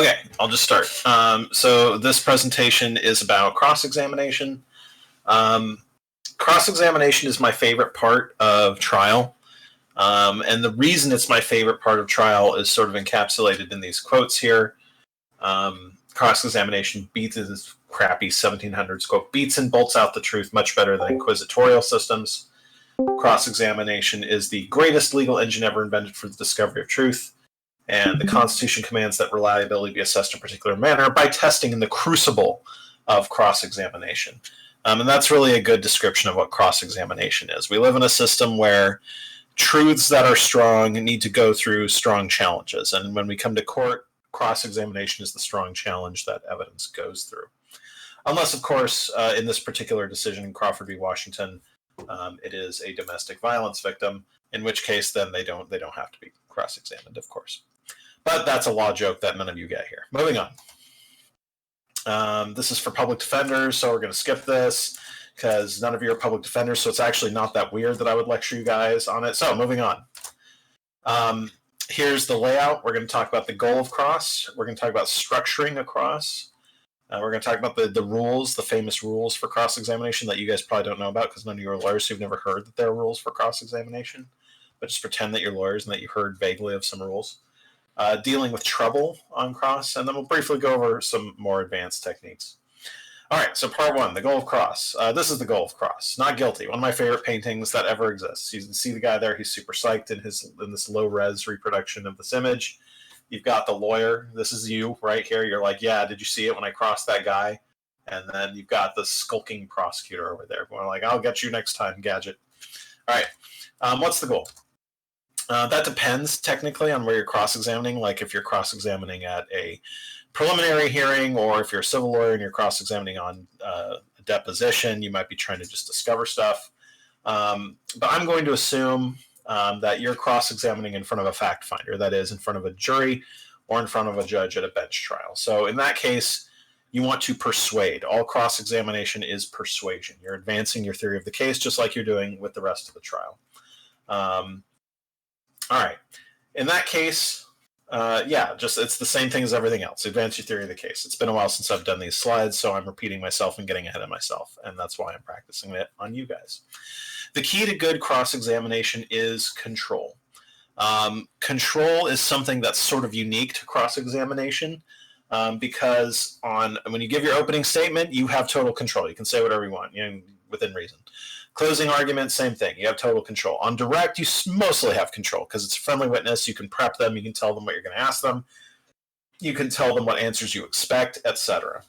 Okay, I'll just start. So this presentation is about cross-examination. Cross-examination is my favorite part of trial. And the reason it's my favorite part of trial is sort of encapsulated in these quotes here. Cross-examination beats this crappy 1700s quote, beats and bolts out the truth much better than inquisitorial systems. Cross-examination is the greatest legal engine ever invented for the discovery of truth. And the Constitution commands that reliability be assessed in a particular manner by testing in the crucible of cross-examination. And that's really a good description of what cross-examination is. We live in a system where truths that are strong need to go through strong challenges. And when we come to court, cross-examination is the strong challenge that evidence goes through. Unless, of course, in this particular decision in Crawford v. Washington, it is a domestic violence victim, in which case then they don't have to be cross-examined, of course. But that's a law joke that none of you get here. Moving on. This is for public defenders, so we're going to skip this because none of you are public defenders, so it's actually not that weird that I would lecture you guys on it. So moving on. Here's the layout. We're going to talk about the goal of cross. We're going to talk about structuring a cross. We're going to talk about the rules, the famous rules for cross-examination that you guys probably don't know about because none of you are lawyers who've never heard that there are rules for cross-examination. But just pretend that you're lawyers and that you heard vaguely of some rules. Dealing with trouble on cross, and then we'll briefly go over some more advanced techniques. All right, so part one, the goal of cross. This is the goal of cross. Not guilty. One of my favorite paintings that ever exists. You can see the guy there. He's super psyched in this low-res reproduction of this image. You've got the lawyer. This is you right here. You're like, yeah, did you see it when I crossed that guy? And then you've got the skulking prosecutor over there. We're like, I'll get you next time, Gadget. All right, what's the goal? That depends technically on where you're cross-examining. Like if you're cross-examining at a preliminary hearing, or if you're a civil lawyer and you're cross-examining on a deposition, you might be trying to just discover stuff. But I'm going to assume that you're cross-examining in front of a fact finder, that is, in front of a jury or in front of a judge at a bench trial. So in that case, you want to persuade. All cross-examination is persuasion. You're advancing your theory of the case just like you're doing with the rest of the trial. All right. In that case, it's the same thing as everything else. Advance your theory of the case. It's been a while since I've done these slides, so I'm repeating myself and getting ahead of myself, and that's why I'm practicing it on you guys. The key to good cross-examination is control. Control is something that's sort of unique to cross-examination because when you give your opening statement, you have total control. You can say whatever you want, within reason. Closing argument, same thing. You have total control. On direct, you mostly have control because it's a friendly witness. You can prep them. You can tell them what you're going to ask them. You can tell them what answers you expect, etc.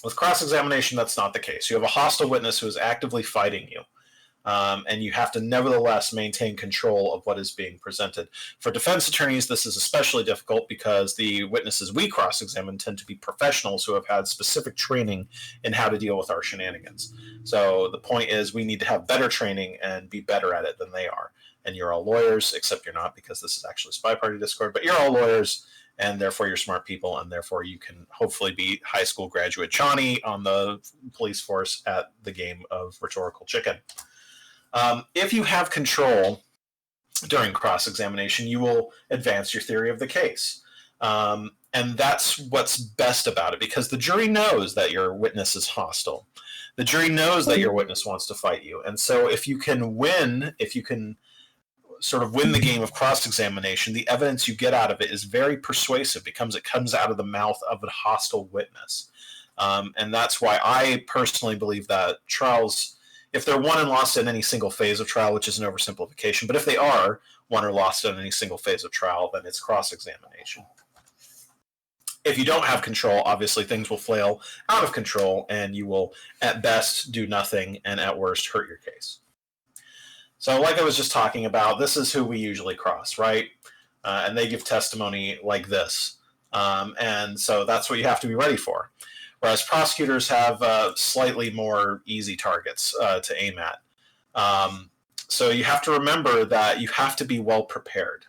With cross-examination, that's not the case. You have a hostile witness who is actively fighting you, and you have to nevertheless maintain control of what is being presented. For defense attorneys, this is especially difficult because the witnesses we cross-examine tend to be professionals who have had specific training in how to deal with our shenanigans. So the point is we need to have better training and be better at it than they are. And you're all lawyers, except you're not because this is actually SpyParty Discord, but you're all lawyers, and therefore you're smart people, and therefore you can hopefully beat high school graduate Johnny on the police force at the game of rhetorical chicken. If you have control during cross-examination, you will advance your theory of the case. And that's what's best about it, because the jury knows that your witness is hostile. The jury knows that your witness wants to fight you. And so if you can sort of win the game of cross-examination, the evidence you get out of it is very persuasive because it comes out of the mouth of a hostile witness. And that's why I personally believe that trials, if they're won and lost in any single phase of trial, which is an oversimplification, but if they are won or lost in any single phase of trial, then it's cross-examination. If you don't have control, obviously things will flail out of control, and you will, at best, do nothing, and at worst, hurt your case. So like I was just talking about, this is who we usually cross, right? And they give testimony like this. And so that's what you have to be ready for. Whereas prosecutors have slightly more easy targets to aim at. So you have to remember that you have to be well prepared.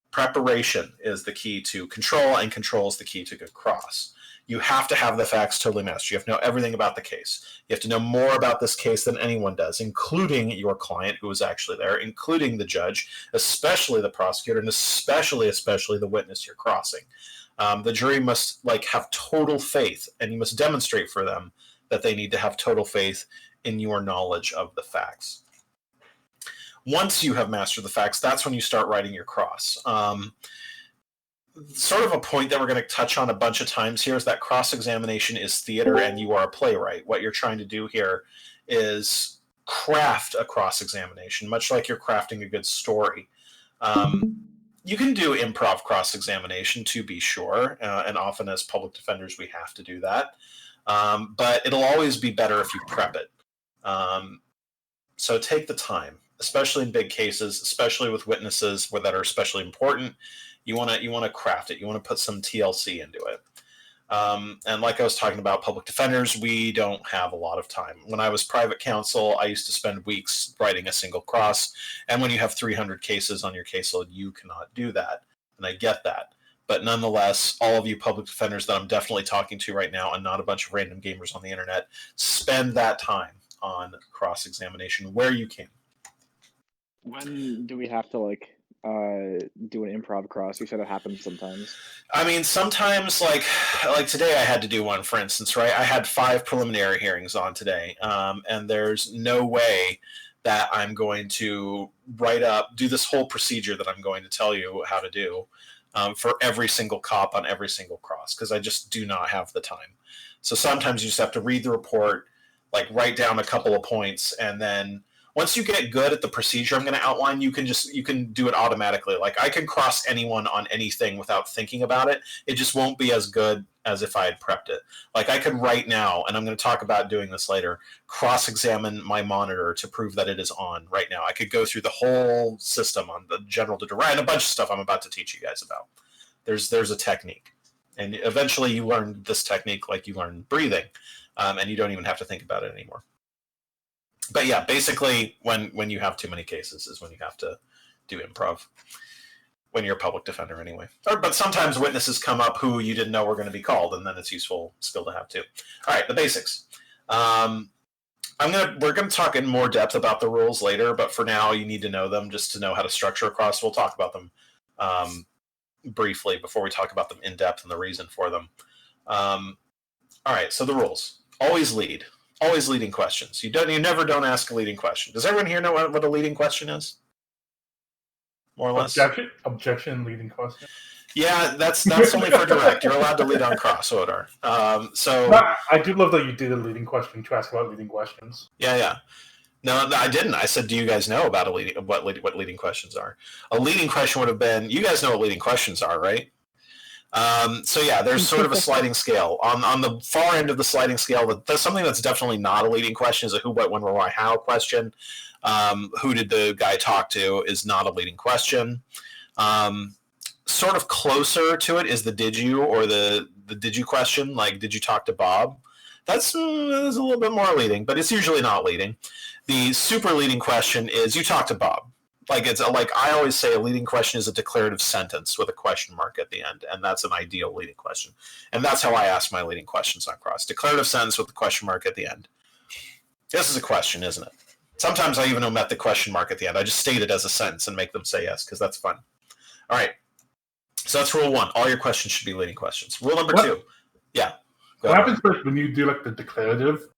Preparation is the key to control, and control is the key to good cross. You have to have the facts totally mastered. You have to know everything about the case. You have to know more about this case than anyone does, including your client who was actually there, including the judge, especially the prosecutor, and especially the witness you're crossing. The jury must have total faith, and you must demonstrate for them that they need to have total faith in your knowledge of the facts. Once you have mastered the facts, that's when you start writing your cross. Sort of a point that we're going to touch on a bunch of times here is that cross-examination is theater and you are a playwright. What you're trying to do here is craft a cross-examination, much like you're crafting a good story. You can do improv cross-examination, to be sure, and often as public defenders we have to do that. But it'll always be better if you prep it. So take the time, especially in big cases, especially with witnesses that are especially important. You want to craft it. You want to put some TLC into it. And like I was talking about public defenders, we don't have a lot of time. When I was private counsel, I used to spend weeks writing a single cross. And when you have 300 cases on your caseload, you cannot do that. And I get that. But nonetheless, all of you public defenders that I'm definitely talking to right now, and not a bunch of random gamers on the internet, spend that time on cross-examination where you can. When do we have to do an improv cross? You said it happens sometimes. I mean, sometimes like today I had to do one, for instance, right? I had 5 preliminary hearings on today, and there's no way that I'm going to do this whole procedure that I'm going to tell you how to do for every single cop on every single cross, because I just do not have the time. So sometimes you just have to read the report, write down a couple of points, and then once you get good at the procedure I'm going to outline, you can do it automatically. I can cross anyone on anything without thinking about it. It just won't be as good as if I had prepped it. I could right now, and I'm going to talk about doing this later, cross-examine my monitor to prove that it is on right now. I could go through the whole system on the general and a bunch of stuff I'm about to teach you guys about. There's a technique. And eventually you learn this technique like you learn breathing, and you don't even have to think about it anymore. But yeah, basically, when you have too many cases is when you have to do improv. When you're a public defender, anyway. But sometimes witnesses come up who you didn't know were going to be called, and then it's useful skill to have too. All right, the basics. We're going to talk in more depth about the rules later, but for now, you need to know them just to know how to structure a cross. We'll talk about them briefly before we talk about them in depth and the reason for them. All right, so the rules. Always lead. Always leading questions. You never don't ask a leading question. Does everyone here know what a leading question is? More or less. Objection, leading question. Yeah, that's only for direct. You're allowed to lead on cross order. I do love that you did a leading question to ask about leading questions. Yeah. No, I didn't. I said, do you guys know about what leading questions are? A leading question would have been, you guys know what leading questions are, right? So yeah, there's sort of a sliding scale. On the far end of the sliding scale, there's something that's definitely not a leading question is a who, what, when, where, why, how question. Who did the guy talk to is not a leading question. Sort of closer to it is the did you, or the did you question, like did you talk to Bob? That's a little bit more leading, but it's usually not leading. The super leading question is you talk to Bob. I always say a leading question is a declarative sentence with a question mark at the end, and that's an ideal leading question. And that's how I ask my leading questions on cross. Declarative sentence with a question mark at the end. This is a question, isn't it? Sometimes I even omit the question mark at the end. I just state it as a sentence and make them say yes, because that's fun. All right. So that's rule 1. All your questions should be leading questions. Rule number 2. Yeah. What happens first when you do the declarative?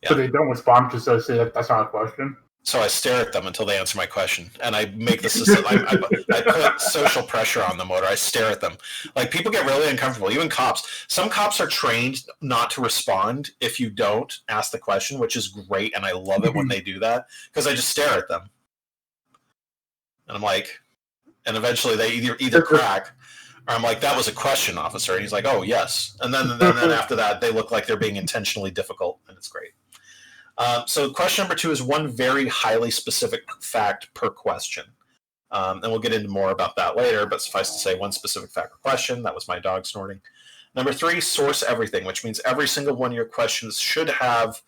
Yeah. So they don't respond because they say that's not a question? So I stare at them until they answer my question, and I make this. I put social pressure on them, or I stare at them. People get really uncomfortable. Even cops. Some cops are trained not to respond if you don't ask the question, which is great, and I love it when they do that because I just stare at them, and I'm like, and eventually they either crack, or I'm like, that was a question, officer, and he's like, oh yes, and then after that they look like they're being intentionally difficult, and it's great. So question number 2 is one very highly specific fact per question. And we'll get into more about that later, but suffice to say one specific fact per question. That was my dog snorting. Number 3, source everything, which means every single one of your questions should have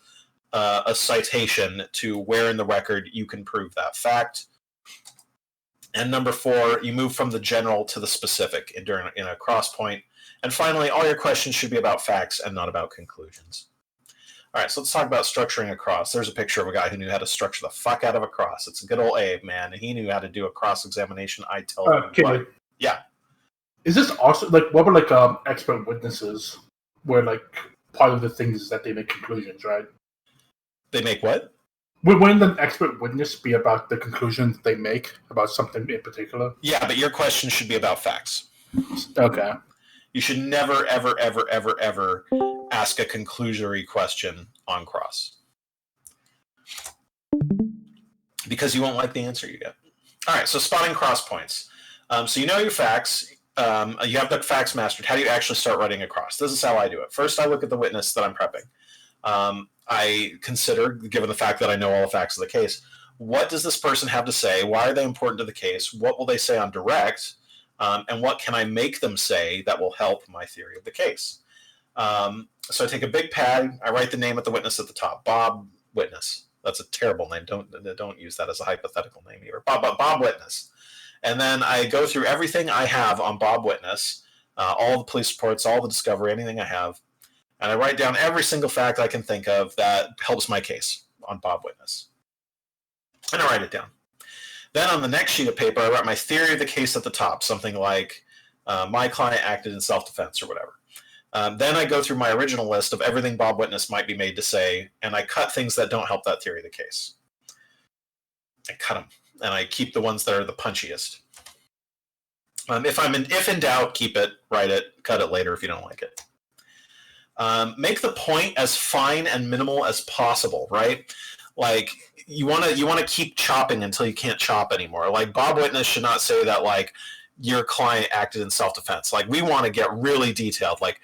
a citation to where in the record you can prove that fact. And number 4, you move from the general to the specific in a cross point. And finally, all your questions should be about facts and not about conclusions. All right, so let's talk about structuring a cross. There's a picture of a guy who knew how to structure the fuck out of a cross. It's a good old Abe, man, and he knew how to do a cross-examination. I tell you what. Yeah. Is this also, like, what were, like, expert witnesses, where, like, part of the things is that they make conclusions, right? They make what? Wouldn't an expert witness be about the conclusions they make about something in particular? Yeah, but your question should be about facts. Okay. You should never, ever, ever, ever, ever ask a conclusory question on cross. Because you won't like the answer you get. All right, so spotting cross points. So you know your facts. You have the facts mastered. How do you actually start writing a cross? This is how I do it. First, I look at the witness that I'm prepping. I consider, given the fact that I know all the facts of the case, what does this person have to say? Why are they important to the case? What will they say on direct? And what can I make them say that will help my theory of the case? So I take a big pad. I write the name of the witness at the top. Bob Witness. That's a terrible name. Don't use that as a hypothetical name either. Bob Witness. And then I go through everything I have on Bob Witness, all the police reports, all the discovery, anything I have. And I write down every single fact I can think of that helps my case on Bob Witness. And I write it down. Then on the next sheet of paper, I write my theory of the case at the top, something like my client acted in self-defense or whatever. Then I go through my original list of everything Bob Witness might be made to say, and I cut things that don't help that theory of the case. I cut them, and I keep the ones that are the punchiest. If in doubt, keep it, write it, cut it later if you don't like it. Make the point as fine and minimal as possible, right? Like you want to keep chopping until you can't chop anymore. Like Bob Witness should not say that like your client acted in self-defense. Like we want to get really detailed. Like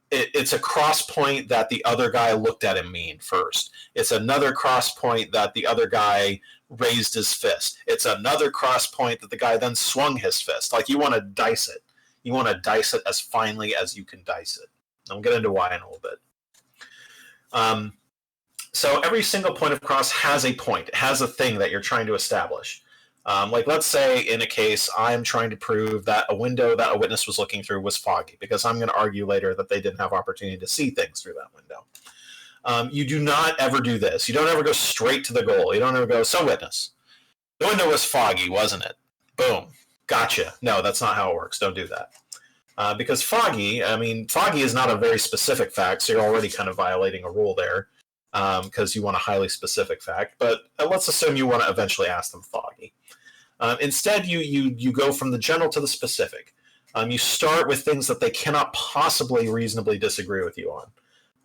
it's a cross point that the other guy looked at him mean first. It's another cross point that the other guy raised his fist. It's another cross point that the guy then swung his fist. Like you want to dice it. You want to dice it as finely as you can dice it. I'll get into why in a little bit. So every single point of cross has a point. It has a thing that you're trying to establish. Like let's say in a case, I'm trying to prove that a window that a witness was looking through was foggy because I'm going to argue later that they didn't have opportunity to see things through that window. You do not ever do this. You don't ever go straight to the goal. You don't ever go, so witness, the window was foggy, wasn't it? Boom. Gotcha. No, that's not how it works. Don't do that. Because foggy is not a very specific fact, so you're already kind of violating a rule there because you want a highly specific fact. But let's assume you want to eventually ask them foggy. Instead, you go from the general to the specific. You start with things that they cannot possibly reasonably disagree with you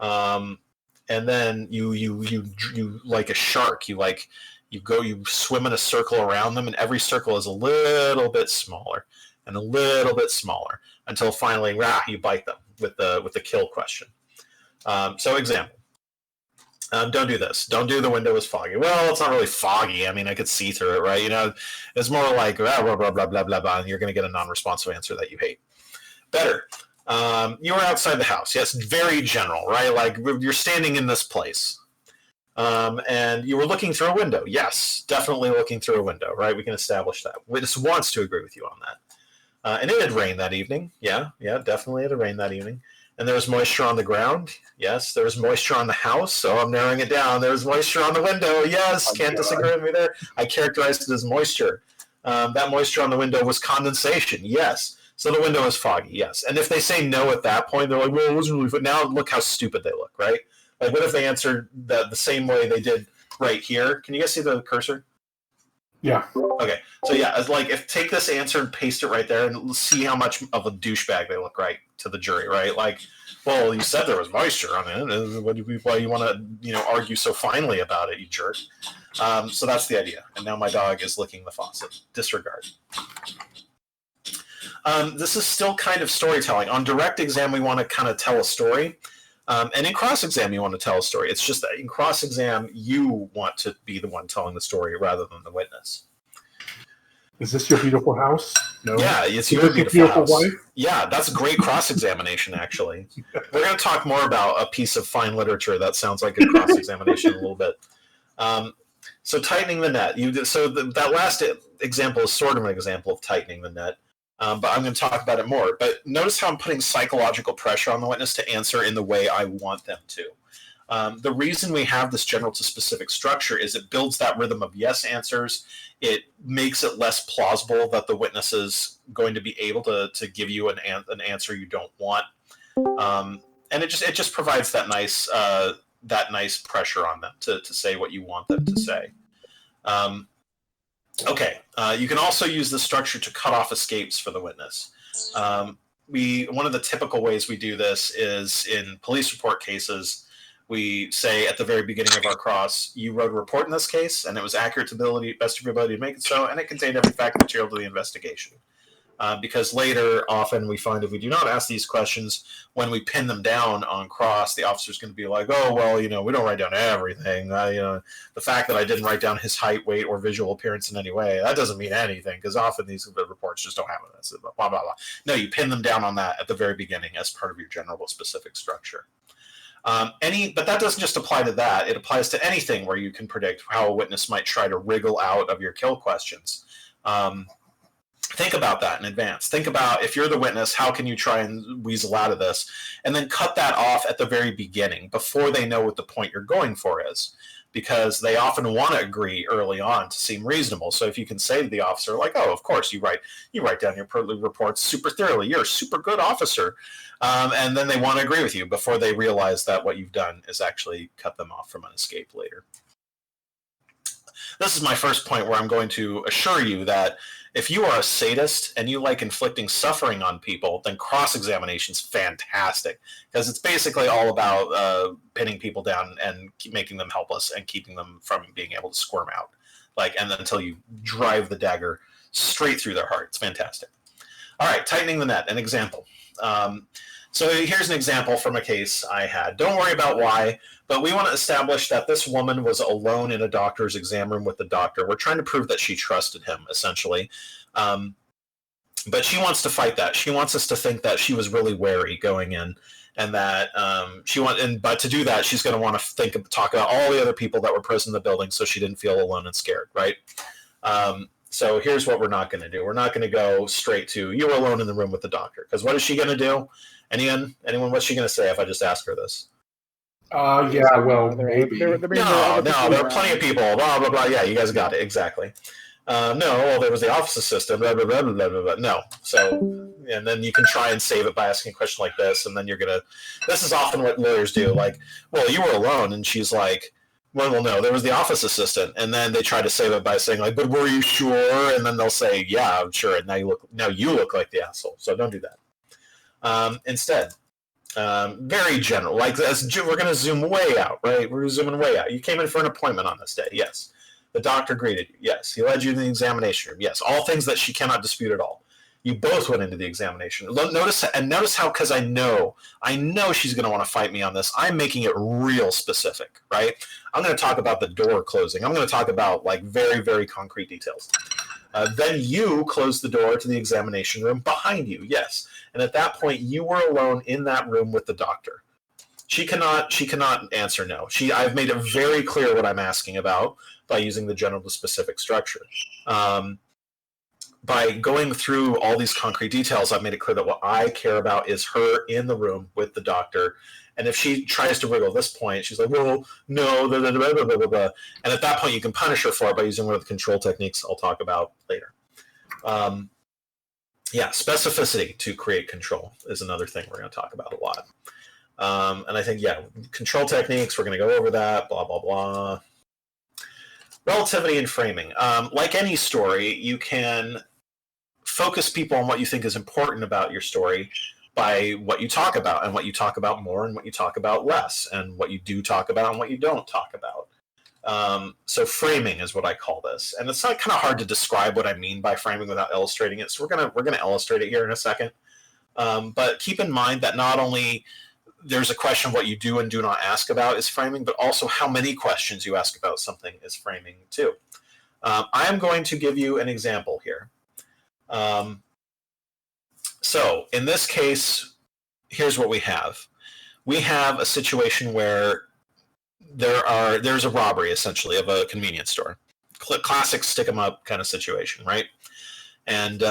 on. And then you like a shark, you swim in a circle around them, and every circle is a little bit smaller and a little bit smaller until finally you bite them with the kill question. So example. Don't do this. Don't do the window is foggy. Well, it's not really foggy. I mean, I could see through it, right? You know, it's more like blah, blah, blah, blah, blah, blah, blah, and you're going to get a non-responsive answer that you hate. Better. You were outside the house. Yes, very general, right? Like you're standing in this place. And you were looking through a window. Yes, definitely looking through a window, right? We can establish that. Witness wants to agree with you on that. And it had rained that evening. Yeah, definitely it had rained that evening. And there was moisture on the ground. Yes, there was moisture on the house. So I'm narrowing it down. There was moisture on the window. Yes, can't disagree with me there. I characterized it as moisture. That moisture on the window was condensation. Yes. So the window is foggy. Yes. And if they say no at that point, they're like, well, it wasn't really. But now look how stupid they look, right? Like, what if they answered the same way they did right here? Can you guys see the cursor? Yeah. Okay. So yeah, it's like take this answer and paste it right there and see how much of a douchebag they look, right, to the jury, right? Like, well, you said there was moisture on it. Why you want to, argue so finely about it, you jerk? So that's the idea. And now my dog is licking the faucet. Disregard. This is still kind of storytelling. On direct exam, we want to kind of tell a story. And in cross-exam, you want to tell a story. It's just that in cross-exam, you want to be the one telling the story rather than the witness. Is this your beautiful house? No. Yeah, it's your beautiful house. Wife? Yeah, that's great cross-examination, actually. We're going to talk more about a piece of fine literature that sounds like a cross-examination in a little bit. So tightening the net. That last example is sort of an example of tightening the net. but I'm going to talk about it more. But notice how I'm putting psychological pressure on the witness to answer in the way I want them to. The reason we have this general to specific structure is it builds that rhythm of yes answers. It makes it less plausible that the witness is going to be able to give you an answer you don't want, and it just provides that nice pressure on them to say what you want them to say. Okay, you can also use this structure to cut off escapes for the witness. One of the typical ways we do this is in police report cases. We say at the very beginning of our cross, you wrote a report in this case, and it was accurate to the best of your ability to make it so, and it contained every fact material to the investigation. Because later, often we find if we do not ask these questions, when we pin them down on cross, the officer's going to be like, oh, well, we don't write down everything. The fact that I didn't write down his height, weight, or visual appearance in any way, that doesn't mean anything, because often these reports just don't have it. That's blah, blah, blah. No, you pin them down on that at the very beginning as part of your general specific structure. But that doesn't just apply to that. It applies to anything where you can predict how a witness might try to wriggle out of your kill questions. Think about that in advance. Think about, if you're the witness, how can you try and weasel out of this? And then cut that off at the very beginning before they know what the point you're going for is. Because they often want to agree early on to seem reasonable. So if you can say to the officer, like, oh, of course, you write down your reports super thoroughly. You're a super good officer. And then they want to agree with you before they realize that what you've done is actually cut them off from an escape later. This is my first point where I'm going to assure you that if you are a sadist and you like inflicting suffering on people, then cross-examination is fantastic, because it's basically all about pinning people down and making them helpless and keeping them from being able to squirm out, and then until you drive the dagger straight through their heart. It's fantastic. All right, tightening the net, an example. So here's an example from a case I had. Don't worry about why, but we want to establish that this woman was alone in a doctor's exam room with the doctor. We're trying to prove that she trusted him, essentially. But she wants to fight that. She wants us to think that she was really wary going in, and that but to do that, she's going to want to talk about all the other people that were present in the building, so she didn't feel alone and scared, right? So here's what we're not going to do. We're not going to go straight to, you were alone in the room with the doctor, because what is she going to do? Anyone? What's she going to say if I just ask her this? Yeah, well, maybe. No, there are plenty of people, blah, blah, blah. Yeah, you guys got it, exactly. No, well, there was the office assistant, blah, blah, blah, blah, blah, blah. No. So, and then you can try and save it by asking a question like this, and then this is often what lawyers do, like, well, you were alone, and she's like, well, no, there was the office assistant, and then they try to save it by saying, like, but were you sure? And then they'll say, yeah, I'm sure, and now you look like the asshole, so don't do that. Instead, very general, we're going to zoom way out, right? We're zooming way out. You came in for an appointment on this day, yes. The doctor greeted you, yes. He led you to the examination room, yes. All things that she cannot dispute at all. You both went into the examination. Notice how, because I know she's going to want to fight me on this, I'm making it real specific, right? I'm going to talk about the door closing. I'm going to talk about, very, very concrete details. Then you closed the door to the examination room behind you, yes. And at that point, you were alone in that room with the doctor. She cannot answer no. I've made it very clear what I'm asking about by using the general to specific structure. By going through all these concrete details, I've made it clear that what I care about is her in the room with the doctor. And if she tries to wriggle this point, she's like, well, no, blah, blah, blah, blah, blah, blah. And at that point, you can punish her for it by using one of the control techniques I'll talk about later. Specificity to create control is another thing we're going to talk about a lot. And I think, control techniques, we're going to go over that, blah, blah, blah. Relativity and framing. Like any story, you can focus people on what you think is important about your story by what you talk about, and what you talk about more and what you talk about less, and what you do talk about and what you don't talk about. So framing is what I call this. And it's not kind of hard to describe what I mean by framing without illustrating it. So we're gonna illustrate it here in a second. But keep in mind that not only there's a question of what you do and do not ask about is framing, but also how many questions you ask about something is framing too. I am going to give you an example here. So in this case, here's what we have. We have a situation where there's a robbery, essentially, of a convenience store. Classic stick 'em up kind of situation, right? And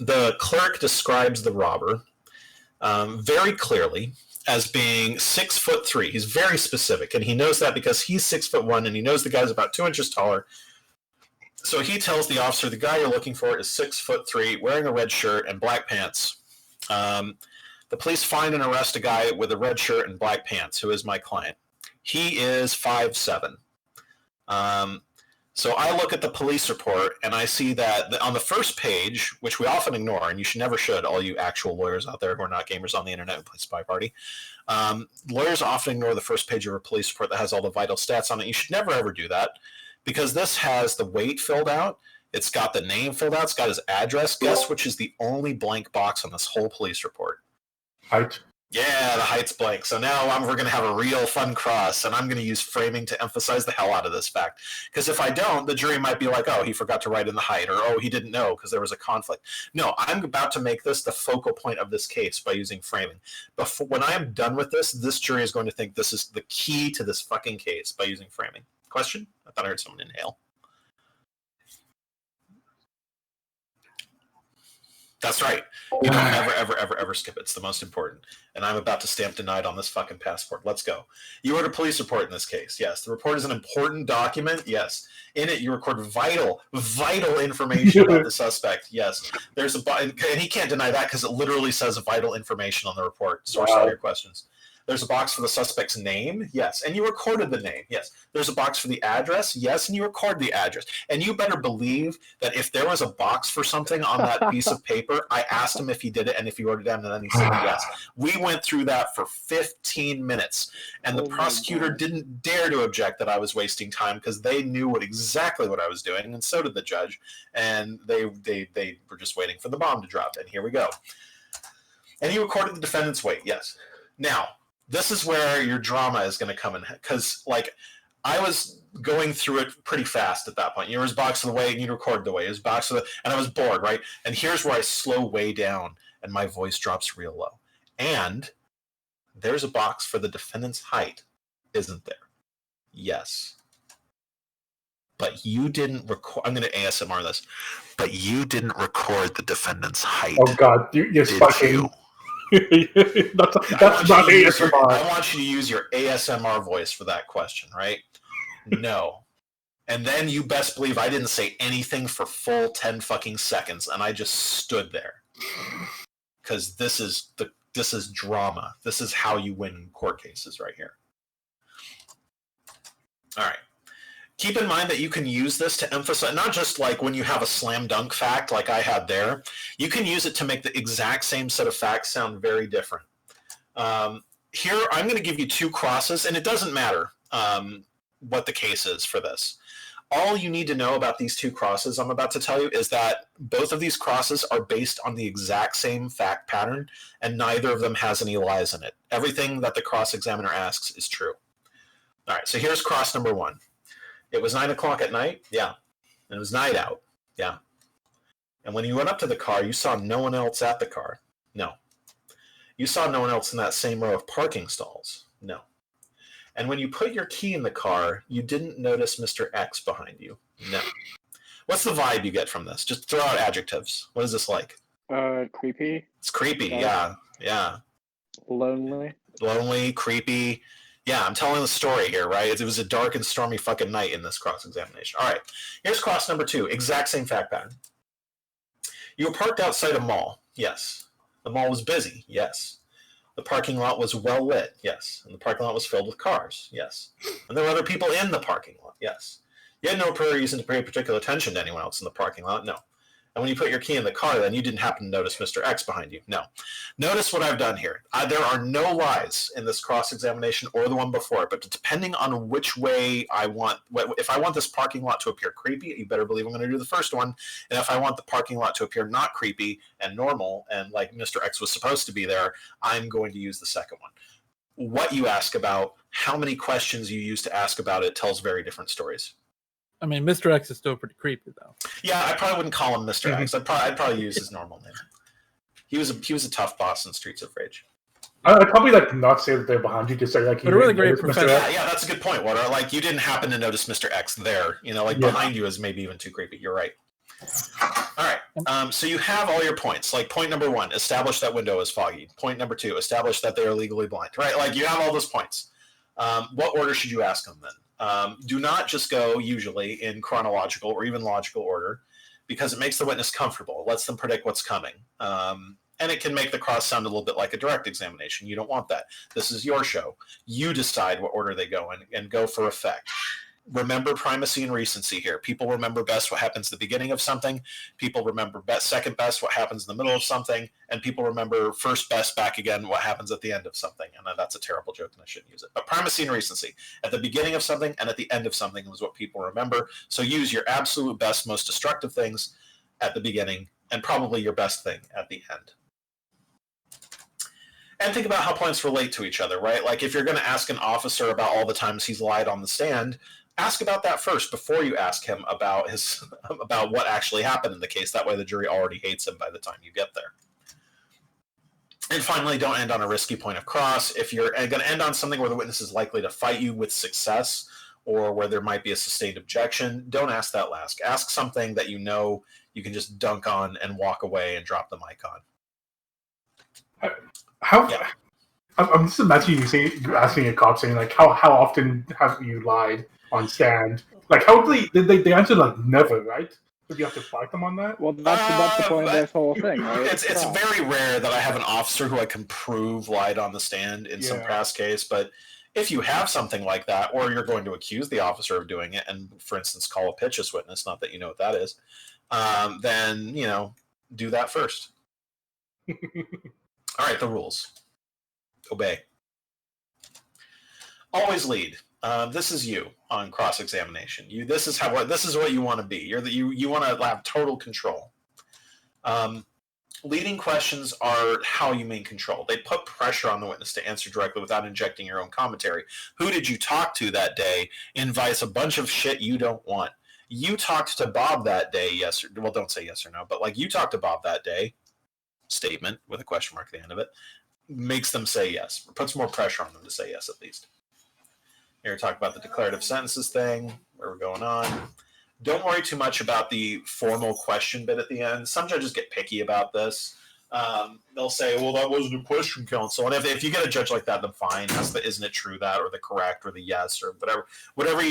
the clerk describes the robber very clearly as being 6'3". He's very specific, and he knows that because he's 6'1", and he knows the guy's about 2 inches taller. So he tells the officer the guy you're looking for is 6'3", wearing a red shirt and black pants. The police find and arrest a guy with a red shirt and black pants, who is my client. He is 5'7". So I look at the police report, and I see that on the first page, which we often ignore, and you never should, all you actual lawyers out there who are not gamers on the internet who play SpyParty, lawyers often ignore the first page of a police report that has all the vital stats on it. You should never, ever do that, because this has the weight filled out, it's got the name filled out, it's got his address. Guess which is the only blank box on this whole police report? Height. Yeah, the height's blank. So now we're going to have a real fun cross, and I'm going to use framing to emphasize the hell out of this fact. Because if I don't, the jury might be like, oh, he forgot to write in the height, or oh, he didn't know because there was a conflict. No, I'm about to make this the focal point of this case by using framing. When I am done with this jury is going to think this is the key to this fucking case by using framing. Question? I thought I heard someone inhale. That's right. You don't ever skip it. It's the most important. And I'm about to stamp denied on this fucking passport. Let's go. You wrote a police report in this case. Yes. The report is an important document. Yes. In it, you record vital information about the suspect. Yes. There's and he can't deny that because it literally says vital information on the report. Source all your questions. There's a box for the suspect's name. Yes. And you recorded the name. Yes. There's a box for the address. Yes. And you record the address. And you better believe that if there was a box for something on that piece of paper, I asked him if he did it and if he wrote it down, and then he said yes. We went through that for 15 minutes, and the prosecutor didn't dare to object that I was wasting time because they knew exactly what I was doing, and so did the judge. And they were just waiting for the bomb to drop. And here we go. And you recorded the defendant's weight. Yes. Now, this is where your drama is going to come in, because I was going through it pretty fast at that point. You was box of the weight, and you record the weight. It was box of the, and I was bored, right? And here's where I slow way down, and my voice drops real low. And there's a box for the defendant's height, isn't there? Yes. But you didn't record. I'm going to ASMR this. But you didn't record the defendant's height. Oh God, you're fucking. that's not ASMR. I want you to use your ASMR voice for that question, right? No. And then you best believe I didn't say anything for full 10 fucking seconds, and I just stood there. Because this is drama. This is how you win court cases right here. All right. Keep in mind that you can use this to emphasize, not just like when you have a slam dunk fact like I had there, you can use it to make the exact same set of facts sound very different. Here, I'm going to give you two crosses, and it doesn't matter what the case is for this. All you need to know about these two crosses I'm about to tell you is that both of these crosses are based on the exact same fact pattern, and neither of them has any lies in it. Everything that the cross-examiner asks is true. All right, so here's cross number one. It was 9 o'clock at night? Yeah. And it was night out? Yeah. And when you went up to the car, you saw no one else at the car? No. You saw no one else in that same row of parking stalls? No. And when you put your key in the car, you didn't notice Mr. X behind you? No. What's the vibe you get from this? Just throw out adjectives. What is this like? Creepy. It's creepy, yeah. Lonely. Lonely, creepy. Yeah, I'm telling the story here, right? It was a dark and stormy fucking night in this cross-examination. All right, here's cross number two. Exact same fact pattern. You were parked outside a mall. Yes. The mall was busy. Yes. The parking lot was well lit. Yes. And the parking lot was filled with cars. Yes. And there were other people in the parking lot. Yes. You had no reason to pay particular attention to anyone else in the parking lot. No. And when you put your key in the car, then you didn't happen to notice Mr. X behind you. No. Notice what I've done here. There are no lies in this cross-examination or the one before it, but depending on which way I want, if I want this parking lot to appear creepy, you better believe I'm going to do the first one. And if I want the parking lot to appear not creepy and normal and like Mr. X was supposed to be there, I'm going to use the second one. What you ask about, how many questions you use to ask about it tells very different stories. I mean, Mr. X is still pretty creepy, though. Yeah, I probably wouldn't call him Mr. X. I'd probably use his normal name. He was a tough boss in Streets of Rage. I'd probably not say that they're behind you. Just say like. But a really great professor. Yeah, that's a good point, Water. Like you didn't happen to notice Mr. X there. Behind you is maybe even too creepy. You're right. All right. So you have all your points. Like point number 1, establish that window is foggy. Point number 2, establish that they are legally blind. Right? Like you have all those points. What order should you ask them then? Do not just go usually in chronological or even logical order, because it makes the witness comfortable. It lets them predict what's coming. And it can make the cross sound a little bit like a direct examination. You don't want that. This is your show. You decide what order they go in and go for effect. Remember primacy and recency here. People remember best what happens at the beginning of something. People remember second best what happens in the middle of something. And people remember first best back again what happens at the end of something. And that's a terrible joke and I shouldn't use it. But primacy and recency. At the beginning of something and at the end of something is what people remember. So use your absolute best, most destructive things at the beginning and probably your best thing at the end. And think about how points relate to each other, right? Like if you're going to ask an officer about all the times he's lied on the stand, ask about that first before you ask him about about what actually happened in the case. That way the jury already hates him by the time you get there. And finally, don't end on a risky point of cross. If you're going to end on something where the witness is likely to fight you with success or where there might be a sustained objection, don't ask that last. Ask something that you know you can just dunk on and walk away and drop the mic on. I'm just imagining you asking a cop saying like how often have you lied on stand? Like how they answer like never, right? But you have to fight them on that. Well, that's the point of this whole thing, right? It's very rare that I have an officer who I can prove lied on the stand in some past case, but if you have something like that, or you're going to accuse the officer of doing it, and for instance call a pitches witness, not that you know what that is, then do that first. All right, the rules. Obey. Always lead. This is you on cross-examination. This is what you want to be. You want to have total control. Leading questions are how you maintain control. They put pressure on the witness to answer directly without injecting your own commentary. Who did you talk to that day? Invites a bunch of shit you don't want. You talked to Bob that day, yes or well, don't say yes or no, but like you talked to Bob that day. Statement with a question mark at the end of it. Makes them say yes, or puts more pressure on them to say yes at least. Here we talk about the declarative sentences thing, where we're going on. Don't worry too much about the formal question bit at the end. Some judges get picky about this. They'll say, well, that wasn't a question, counsel. And if you get a judge like that, then fine. That's the isn't it true that, or the correct, or the yes, or whatever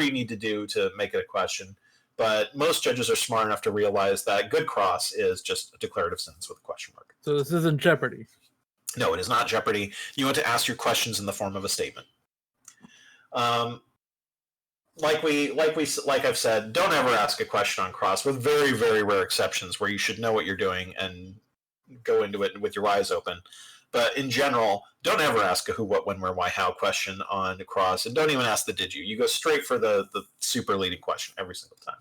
you need to do to make it a question. But most judges are smart enough to realize that good cross is just a declarative sentence with a question mark. So this isn't Jeopardy. No, it is not Jeopardy. You want to ask your questions in the form of a statement. Like I've said, don't ever ask a question on cross, with very, very rare exceptions where you should know what you're doing and go into it with your eyes open. But in general, don't ever ask a who, what, when, where, why, how question on cross, and don't even ask the did you. You go straight for the super leading question every single time.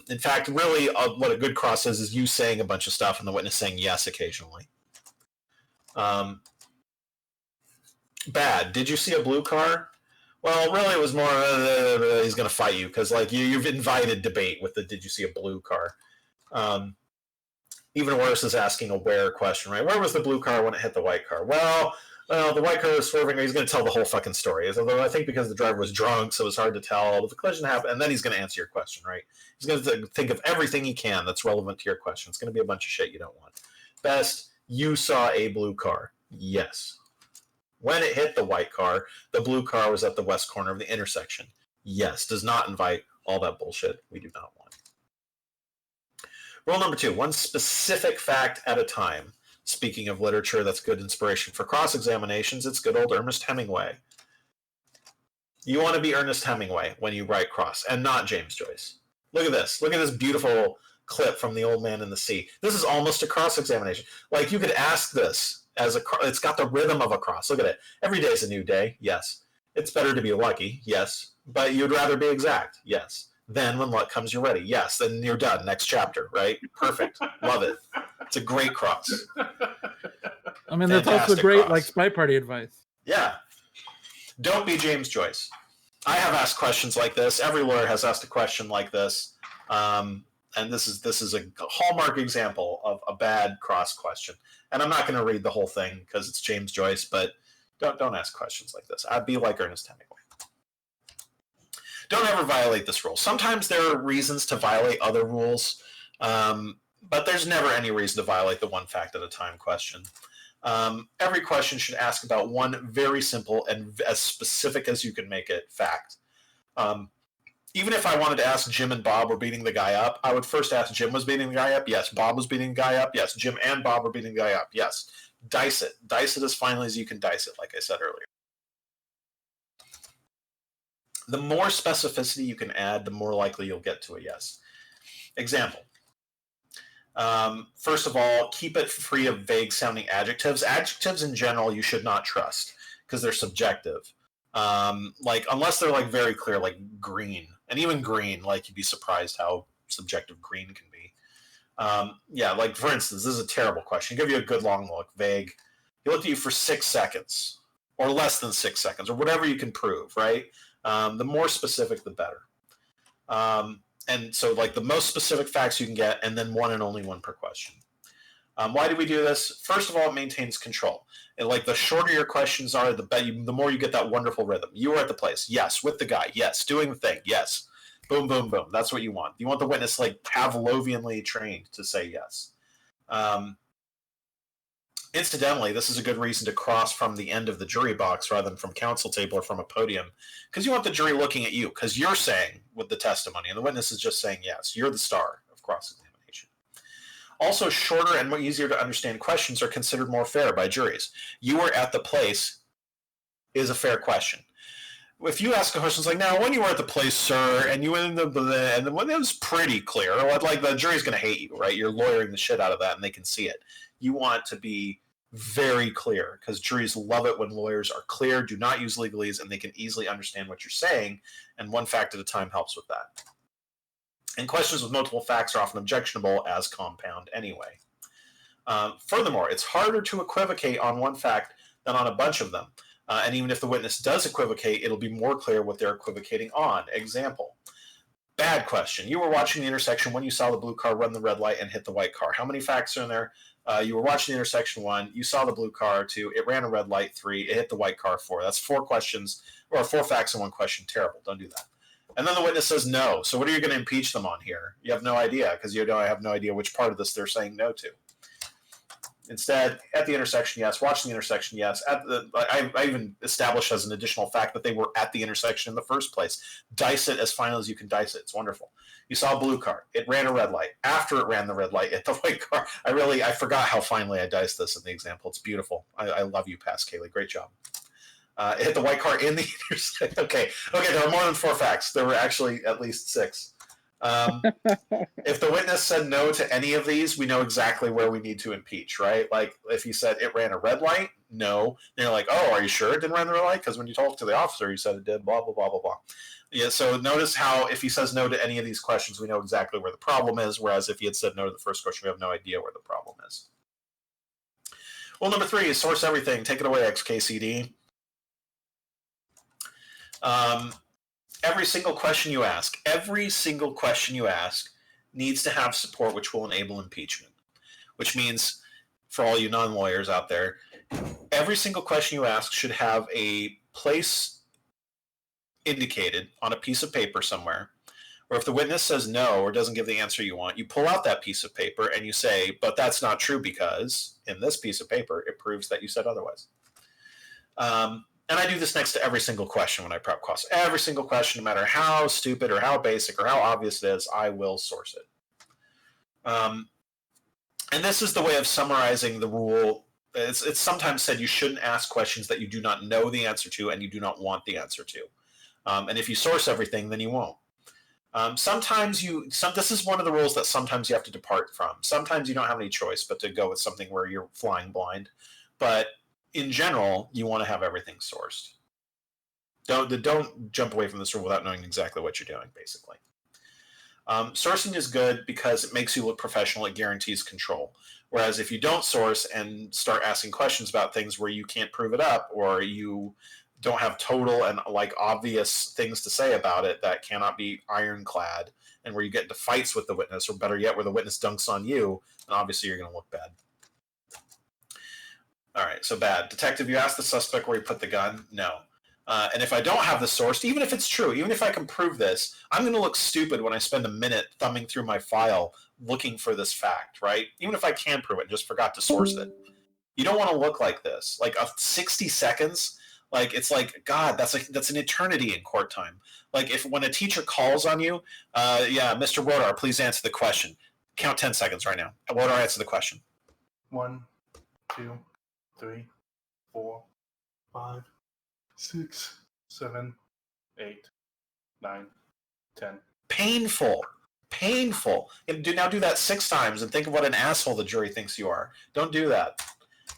In fact, really, what a good cross is you saying a bunch of stuff and the witness saying yes occasionally. Bad. Did you see a blue car? Well, really, it was more he's going to fight you because, like, you've invited debate with the did you see a blue car. Even worse is asking a where question, right? Where was the blue car when it hit the white car? Well, the white car was swerving. He's going to tell the whole fucking story. Although I think because the driver was drunk, so it was hard to tell. The collision happened, and then he's going to answer your question, right? He's going to think of everything he can that's relevant to your question. It's going to be a bunch of shit you don't want. Best, you saw a blue car. Yes. When it hit the white car, the blue car was at the west corner of the intersection. Yes. Does not invite all that bullshit we do not want. Rule number 2, one specific fact at a time. Speaking of literature that's good inspiration for cross-examinations, it's good old Ernest Hemingway. You want to be Ernest Hemingway when you write cross, and not James Joyce. Look at this. Look at this beautiful clip from The Old Man and the Sea. This is almost a cross-examination. Like, you could ask this as it's got the rhythm of a cross. Look at it. Every day is a new day. Yes. It's better to be lucky. Yes. But you'd rather be exact. Yes. Then when luck comes, you're ready. Yes. Then you're done. Next chapter, right? Perfect. Love it. It's a great cross. I mean, that's also great, cross. like SpyParty advice. Yeah. Don't be James Joyce. I have asked questions like this. Every lawyer has asked a question like this. And this is a hallmark example of a bad cross question. And I'm not going to read the whole thing because it's James Joyce, but don't ask questions like this. I'd be like Ernest Hemingway. don't ever violate this rule. Sometimes there are reasons to violate other rules, but there's never any reason to violate the one fact at a time question. Every question should ask about one very simple and as specific as you can make it fact. Even if I wanted to ask Jim and Bob were beating the guy up, I would first ask Jim was beating the guy up. Yes. Bob was beating the guy up. Yes. Jim and Bob were beating the guy up. Yes. Dice it. Dice it as finely as you can dice it, like I said earlier. The more specificity you can add, the more likely you'll get to a yes. Example. First of all, keep it free of vague-sounding adjectives. Adjectives in general you should not trust because they're subjective. Like unless they're like very clear, like green, and even green, like you'd be surprised how subjective green can be. Yeah, like for instance, this is a terrible question. I'll give you a good long look, vague. He looked at you for 6 seconds, or less than 6 seconds, or whatever you can prove, right? The more specific, the better. And so like the most specific facts you can get, and then one and only one per question. Why do we do this? First of all, it maintains control. And like the shorter your questions are, the more you get that wonderful rhythm. You were at the place. Yes. With the guy. Yes. Doing the thing. Yes. Boom, boom, boom. That's what you want. You want the witness like Pavlovianly trained to say yes. Incidentally, this is a good reason to cross from the end of the jury box rather than from counsel table or from a podium, because you want the jury looking at you, because you're saying with the testimony, and the witness is just saying yes. You're the star of cross-examination. Also, shorter and more easier to understand questions are considered more fair by juries. You were at the place is a fair question. If you ask a question like, now, when you were at the place, sir, and you went in and it was pretty clear, like the jury's going to hate you, right? You're lawyering the shit out of that, and they can see it. You want to be very clear, because juries love it when lawyers are clear, do not use legalese, and they can easily understand what you're saying, and one fact at a time helps with that. And questions with multiple facts are often objectionable as compound anyway. Furthermore, it's harder to equivocate on one fact than on a bunch of them. And even if the witness does equivocate, it'll be more clear what they're equivocating on. Example. Bad question. You were watching the intersection when you saw the blue car run the red light and hit the white car. How many facts are in there? You were watching the intersection 1, you saw the blue car 2, it ran a red light 3, it hit the white car 4. That's 4 questions, or 4 facts in one question. Terrible. Don't do that. And then the witness says no. So what are you going to impeach them on here? You have no idea, because you have no idea which part of this they're saying no to. Instead, at the intersection, yes. Watching the intersection, yes. I even established as an additional fact that they were at the intersection in the first place. Dice it as final as you can dice it. It's wonderful. You saw a blue car. It ran a red light. After it ran the red light, it hit the white car. I forgot how finely I diced this in the example. It's beautiful. I love you, KrazyCaley. Great job. It hit the white car in the intersection. Okay, there were more than 4 facts. There were actually at least 6. If the witness said no to any of these, we know exactly where we need to impeach, right? Like if he said it ran a red light, no. And you're like, oh, are you sure it didn't run the red light? Because when you talked to the officer, you said it did, blah, blah, blah, blah, blah. Yeah, so notice how if he says no to any of these questions, we know exactly where the problem is, whereas if he had said no to the first question, we have no idea where the problem is. Well, number 3 is source everything. Take it away, XKCD. Every single question you ask needs to have support which will enable impeachment, which means for all you non-lawyers out there, every single question you ask should have a place indicated on a piece of paper somewhere, or if the witness says no or doesn't give the answer you want, you pull out that piece of paper and you say, but that's not true because in this piece of paper, it proves that you said otherwise. And I do this next to every single question when I prep class. Every single question, no matter how stupid or how basic or how obvious it is, I will source it. And this is the way of summarizing the rule. It's sometimes said you shouldn't ask questions that you do not know the answer to and you do not want the answer to. And if you source everything, then you won't. This is one of the rules that sometimes you have to depart from. Sometimes you don't have any choice but to go with something where you're flying blind. But in general, you want to have everything sourced. Don't jump away from this rule without knowing exactly what you're doing, basically. Sourcing is good because it makes you look professional. It guarantees control. Whereas if you don't source and start asking questions about things where you can't prove it up or you don't have total and obvious things to say about it that cannot be ironclad, and where you get into fights with the witness, or better yet, where the witness dunks on you, then obviously you're going to look bad. All right, so bad. Detective, you asked the suspect where he put the gun? No. And if I don't have the source, even if it's true, even if I can prove this, I'm going to look stupid when I spend a minute thumbing through my file looking for this fact, right? Even if I can prove it and just forgot to source it. You don't want to look like this. Like 60 seconds, like it's like, God, that's an eternity in court time. Like when a teacher calls on you, yeah, Mr. Wodar, please answer the question. Count 10 seconds right now. Wodar, answer the question. 1, 2, 3, 4, 5, 6, 7, 8, 9, 10. Painful. Now do that 6 times and think of what an asshole the jury thinks you are. Don't do that.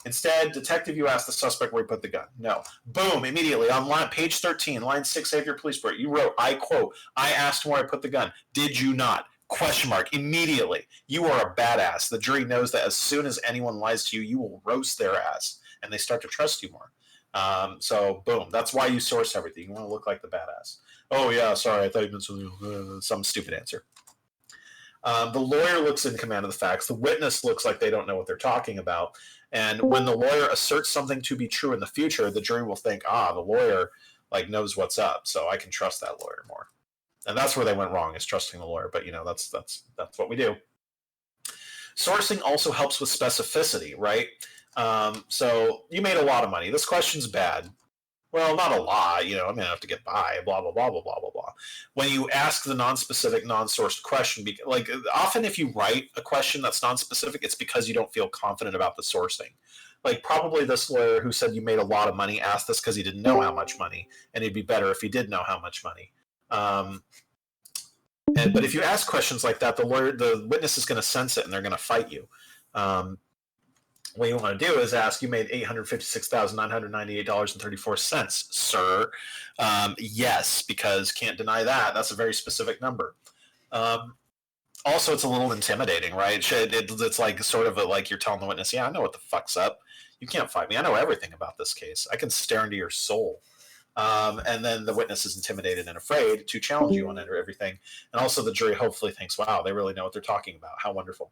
Instead, detective, you ask the suspect where he put the gun. No. Boom, immediately on page 13, line 6 of your police report, you wrote, I quote, I asked him where I put the gun. Did you not? Question mark. Immediately. You are a badass. The jury knows that as soon as anyone lies to you, you will roast their ass, and they start to trust you more. So, boom. That's why you source everything. You want to look like the badass. Oh, yeah, sorry, I thought you meant some stupid answer. The lawyer looks in command of the facts. The witness looks like they don't know what they're talking about. And when the lawyer asserts something to be true in the future, the jury will think, the lawyer knows what's up, so I can trust that lawyer more. And that's where they went wrong, is trusting the lawyer. But that's what we do. Sourcing also helps with specificity, right? So you made a lot of money. This question's bad. Well, not a lot. I'm going to have to get by. Blah blah blah blah blah blah blah. When you ask the non-specific, non-sourced question, often if you write a question that's non-specific, it's because you don't feel confident about the sourcing. Probably this lawyer who said you made a lot of money asked this because he didn't know how much money, and it'd be better if he did know how much money. But if you ask questions like that, the witness is going to sense it, and they're going to fight you. What you want to do is ask, you made $856,998.34, sir. Yes, because can't deny that. That's a very specific number. Also, it's a little intimidating, right? It's like sort of like you're telling the witness, yeah, I know what the fuck's up. You can't fight me. I know everything about this case. I can stare into your soul. And then the witness is intimidated and afraid to challenge you on everything. And also the jury hopefully thinks, wow, they really know what they're talking about. How wonderful.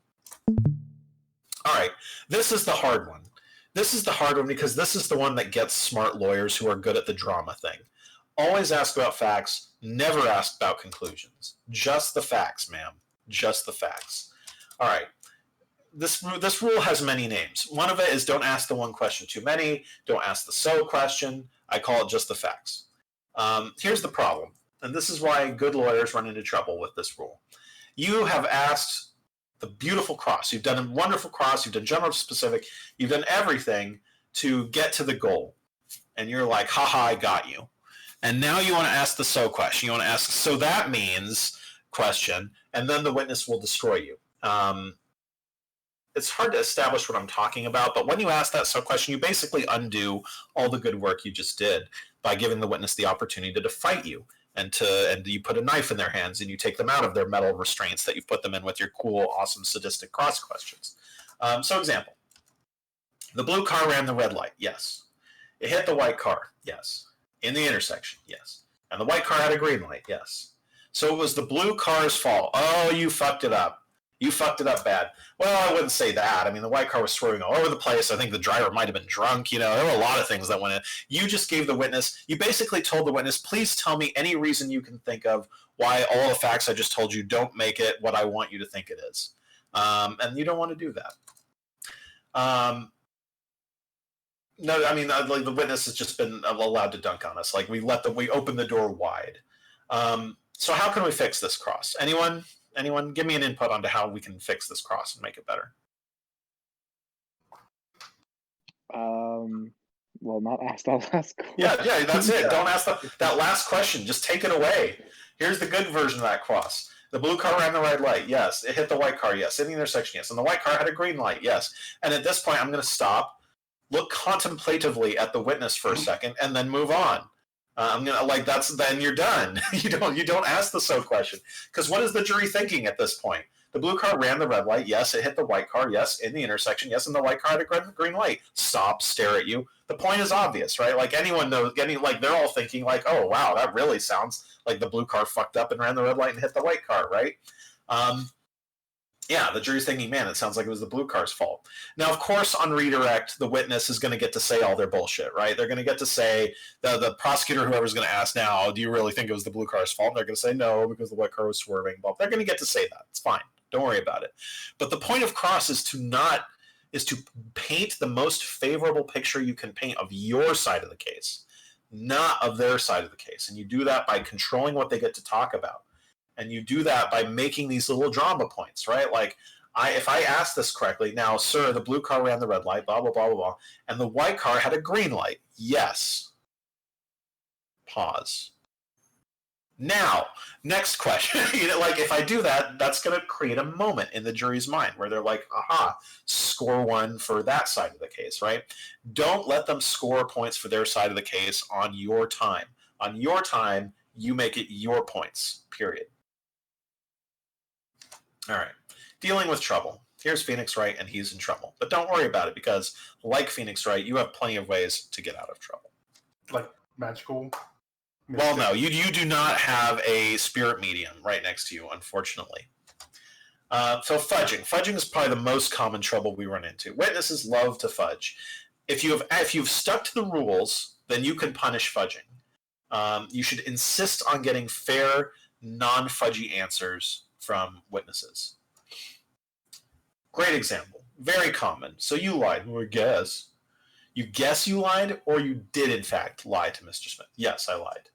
All right, this is the hard one. This is the hard one because this is the one that gets smart lawyers who are good at the drama thing. Always ask about facts, never ask about conclusions. Just the facts, ma'am. Just the facts. All right. This rule has many names. One of it is don't ask the one question too many. Don't ask the so question. I call it just the facts. Here's the problem, and this is why good lawyers run into trouble with this rule. You have asked the beautiful cross. You've done a wonderful cross. You've done general specific. You've done everything to get to the goal. And you're like, haha, I got you. And now you want to ask the so question. You want to ask, so that means question, and then the witness will destroy you. It's hard to establish what I'm talking about, but when you ask that so question, you basically undo all the good work you just did by giving the witness the opportunity to fight you. And you put a knife in their hands and you take them out of their metal restraints that you've put them in with your cool, awesome, sadistic cross questions. So example, the blue car ran the red light. Yes. It hit the white car. Yes. In the intersection. Yes. And the white car had a green light. Yes. So it was the blue car's fault. Oh, you fucked it up. You fucked it up bad. Well, I wouldn't say that. I mean, the white car was swerving all over the place. I think the driver might have been drunk. There were a lot of things that went in. You just gave the witness, you basically told the witness, please tell me any reason you can think of why all the facts I just told you don't make it what I want you to think it is. And you don't want to do that. No, I mean, the witness has just been allowed to dunk on us. We open the door wide. So how can we fix this cross? Anyone give me an input onto how we can fix this cross and make it better? Well, not ask that last question. Yeah, that's it. Don't ask that last question. Just take it away. Here's the good version of that cross. The blue car ran the red light. Yes. It hit the white car. Yes. In the intersection. Yes. And the white car had a green light. Yes. And at this point, I'm going to stop, look contemplatively at the witness for a second, and then move on. I'm gonna then you're done. You don't ask the so question, because what is the jury thinking at this point? The blue car ran the red light. Yes, it hit the white car. Yes, in the intersection. Yes, and the white car had a green light. Stop, stare at you. The point is obvious, right? Anyone knows. They're all thinking oh wow, that really sounds like the blue car fucked up and ran the red light and hit the white car, right? Yeah, the jury's thinking, man, it sounds like it was the blue car's fault. Now, of course, on redirect, the witness is going to get to say all their bullshit, right? They're going to get to say, the prosecutor, whoever's going to ask now, do you really think it was the blue car's fault? And they're going to say no, because the white car was swerving. But they're going to get to say that. It's fine. Don't worry about it. But the point of cross is to paint the most favorable picture you can paint of your side of the case, not of their side of the case. And you do that by controlling what they get to talk about. And you do that by making these little drama points, right? Like, if I ask this correctly, now, sir, the blue car ran the red light, blah, blah, blah, blah, blah, and the white car had a green light. Yes. Pause. Now, next question. Like, if I do that, that's going to create a moment in the jury's mind where they're like, aha, score one for that side of the case, right? Don't let them score points for their side of the case on your time. On your time, you make it your points, period. All right. Dealing with trouble. Here's Phoenix Wright, and he's in trouble. But don't worry about it, because like Phoenix Wright, you have plenty of ways to get out of trouble. Like magical? Well, no, you do not have a spirit medium right next to you, unfortunately. So fudging. Fudging is probably the most common trouble we run into. Witnesses love to fudge. If you've stuck to the rules, then you can punish fudging. You should insist on getting fair, non-fudgy answers from witnesses. Great example. Very common. So you lied. Well, guess. You guess you lied, or you did, in fact, lie to Mr. Smith. Yes, I lied.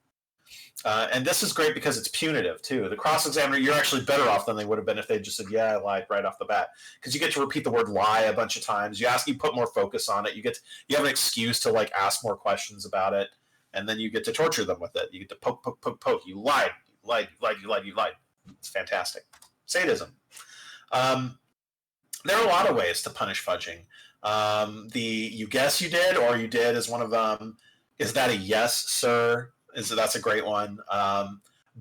And this is great because it's punitive, too. The cross-examiner, you're actually better off than they would have been if they just said, yeah, I lied right off the bat. Because you get to repeat the word lie a bunch of times. You put more focus on it. You have an excuse to, like, ask more questions about it. And then you get to torture them with it. You get to poke, poke, poke, poke. You lied. You lied. You lied. You lied. You lied. It's fantastic. Sadism. There are a lot of ways to punish fudging. The you guess you did or you did is one of them. Is that a yes, sir? That's a great one. By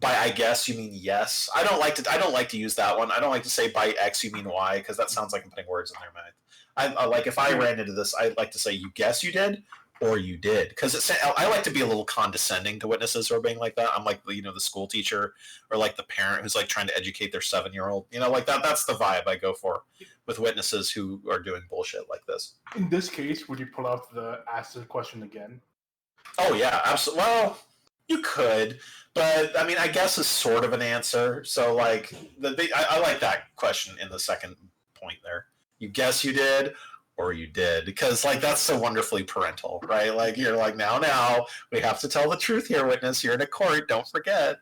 I guess you mean yes. I don't like to use that one. I don't like to say by X you mean Y, because that sounds like I'm putting words in their mouth. I like, if I ran into this, I'd like to say you guess you did or you did, because I like to be a little condescending to witnesses who are being like that. I'm like, the school teacher or like the parent who's like trying to educate their 7-year-old. Like that. That's the vibe I go for with witnesses who are doing bullshit like this. In this case, would you pull out the ask the question again? Oh yeah, absolutely. Well, you could, but I mean, I guess is sort of an answer. So like, I like that question in the second point there. You guess you did, or you did, because like that's so wonderfully parental, right? Like you're like, now we have to tell the truth here, witness. You're in a court, don't forget.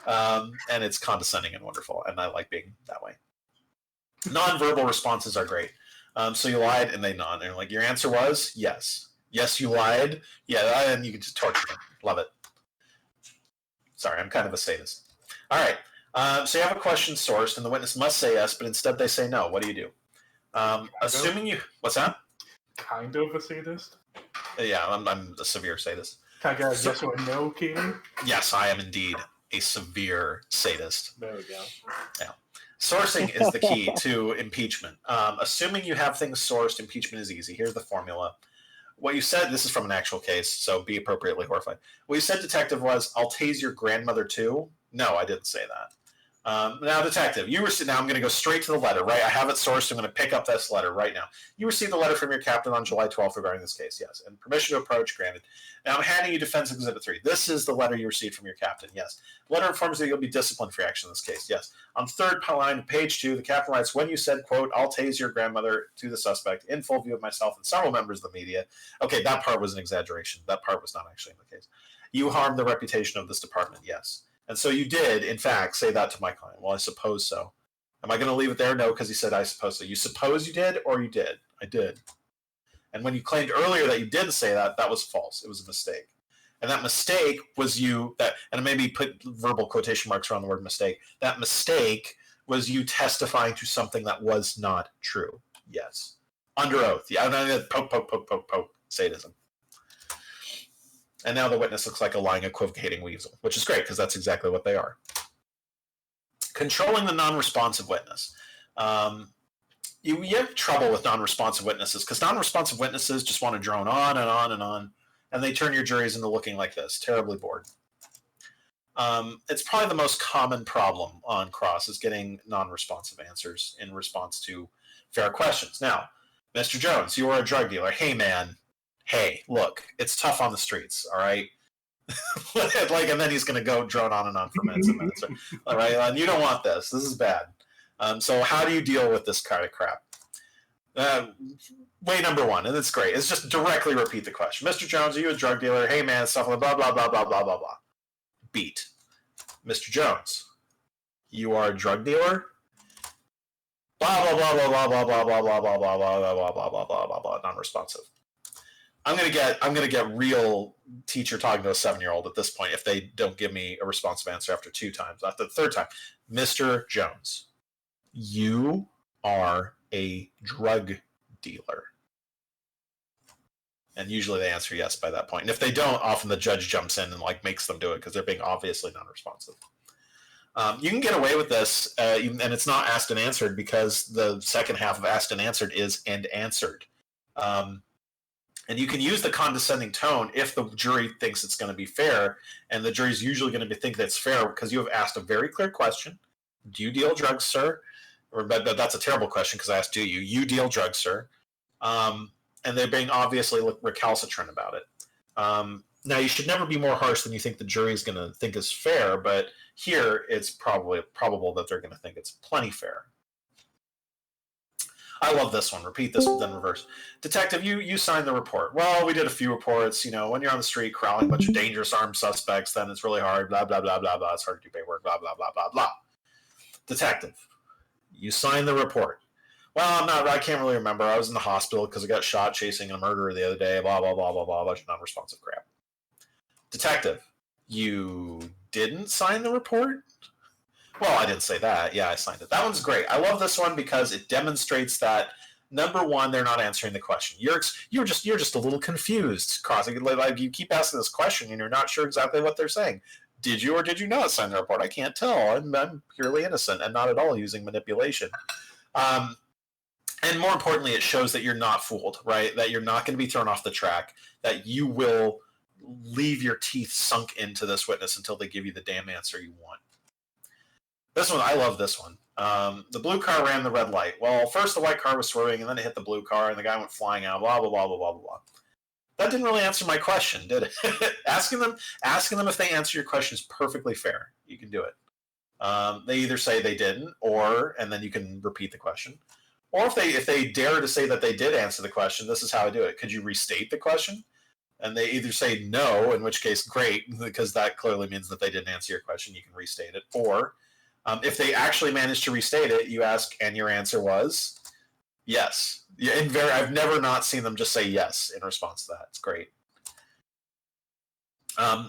And it's condescending and wonderful, and I like being that way. Non-verbal responses are great. So you lied, and they nod. And like, your answer was yes. Yes, you lied. Yeah, and you can just torture them. Love it. Sorry, I'm kind of a sadist. All right. So you have a question sourced, and the witness must say yes, but instead they say no. What do you do? Assuming you... What's that? Kind of a sadist? Yeah, I'm a severe sadist. Can I get a yes or a no, Katie? Yes, I am indeed a severe sadist. There we go. Yeah. Sourcing is the key to impeachment. Assuming you have things sourced, impeachment is easy. Here's the formula. What you said, this is from an actual case, so be appropriately horrified. What you said, detective, was, I'll tase your grandmother too? No, I didn't say that. Now, detective, now I'm going to go straight to the letter, right? I have it sourced. I'm going to pick up this letter right now. You received a letter from your captain on July 12th regarding this case, yes. And permission to approach, granted. Now I'm handing you Defense Exhibit 3. This is the letter you received from your captain, yes. Letter informs you that you'll be disciplined for your action in this case, yes. On third line, page 2, the captain writes, when you said, quote, I'll tase your grandmother to the suspect in full view of myself and several members of the media. Okay, that part was an exaggeration. That part was not actually in the case. You harmed the reputation of this department, yes. And so you did, in fact, say that to my client. Well, I suppose so. Am I going to leave it there? No, because he said I suppose so. You suppose you did, or you did? I did. And when you claimed earlier that you didn't say that, that was false. It was a mistake. And that mistake was and maybe put verbal quotation marks around the word mistake. That mistake was you testifying to something that was not true. Yes. Under oath. Yeah, poke, poke, poke, poke, poke. Sadism. And now the witness looks like a lying, equivocating weasel, which is great because that's exactly what they are. Controlling the non-responsive witness. You have trouble with non-responsive witnesses because non-responsive witnesses just want to drone on and on and on, and they turn your juries into looking like this, terribly bored. It's probably the most common problem on cross is getting non-responsive answers in response to fair questions. Now, Mr. Jones, you are a drug dealer. Hey, man. Hey, look, it's tough on the streets, all right? And then he's going to go drone on and on for minutes and minutes. All right, and you don't want this. This is bad. So how do you deal with this kind of crap? Way number one, and it's great, is just directly repeat the question. Mr. Jones, are you a drug dealer? Hey, man, stuff like blah, blah, blah, blah, blah, blah, blah. Beat. Mr. Jones, you are a drug dealer? Blah, blah, blah, blah, blah, blah, blah, blah, blah, blah, blah, blah, blah, blah, blah, blah, blah, blah, non-responsive. I'm gonna get real teacher talking to a 7-year-old at this point if they don't give me a responsive answer after 2 times. After the 3rd time, Mr. Jones, you are a drug dealer. And usually they answer yes by that point. And if they don't, often the judge jumps in and makes them do it because they're being obviously non-responsive. You can get away with this, and it's not asked and answered because the second half of asked and answered is and answered. And you can use the condescending tone if the jury thinks it's going to be fair, and the jury's usually going to think that's fair because you have asked a very clear question. Do you deal drugs, sir? But that's a terrible question because I asked, do you? You deal drugs, sir. And they're being obviously recalcitrant about it. Now, you should never be more harsh than you think the jury is going to think is fair, but here it's probable that they're going to think it's plenty fair. I love this one. Repeat this, then reverse. Detective, you signed the report. Well, we did a few reports. When you're on the street corralling a bunch of dangerous armed suspects, then it's really hard, blah, blah, blah, blah, blah. It's hard to do paperwork, blah, blah, blah, blah, blah. Detective, you signed the report. Well, I can't really remember. I was in the hospital because I got shot chasing a murderer the other day, blah, blah, blah, blah, blah, a bunch of non-responsive crap. Detective, you didn't sign the report? Well, I didn't say that. Yeah, I signed it. That one's great. I love this one because it demonstrates that, number one, they're not answering the question. You're just a little confused, Crossing. Like you keep asking this question and you're not sure exactly what they're saying. Did you or did you not sign the report? I can't tell. I'm purely innocent and not at all using manipulation. And more importantly, it shows that you're not fooled, right? That you're not going to be thrown off the track, that you will leave your teeth sunk into this witness until they give you the damn answer you want. This one, I love this one. The blue car ran the red light. Well, first the white car was swerving, and then it hit the blue car, and the guy went flying out, blah, blah, blah, blah, blah, blah. That didn't really answer my question, did it? Asking them if they answer your question is perfectly fair. You can do it. They either say they didn't, and then you can repeat the question. Or if they dare to say that they did answer the question, this is how I do it. Could you restate the question? And they either say no, in which case, great, because that clearly means that they didn't answer your question. You can restate it. Or if they actually manage to restate it, you ask, and your answer was yes. Yeah, I've never not seen them just say yes in response to that. It's great.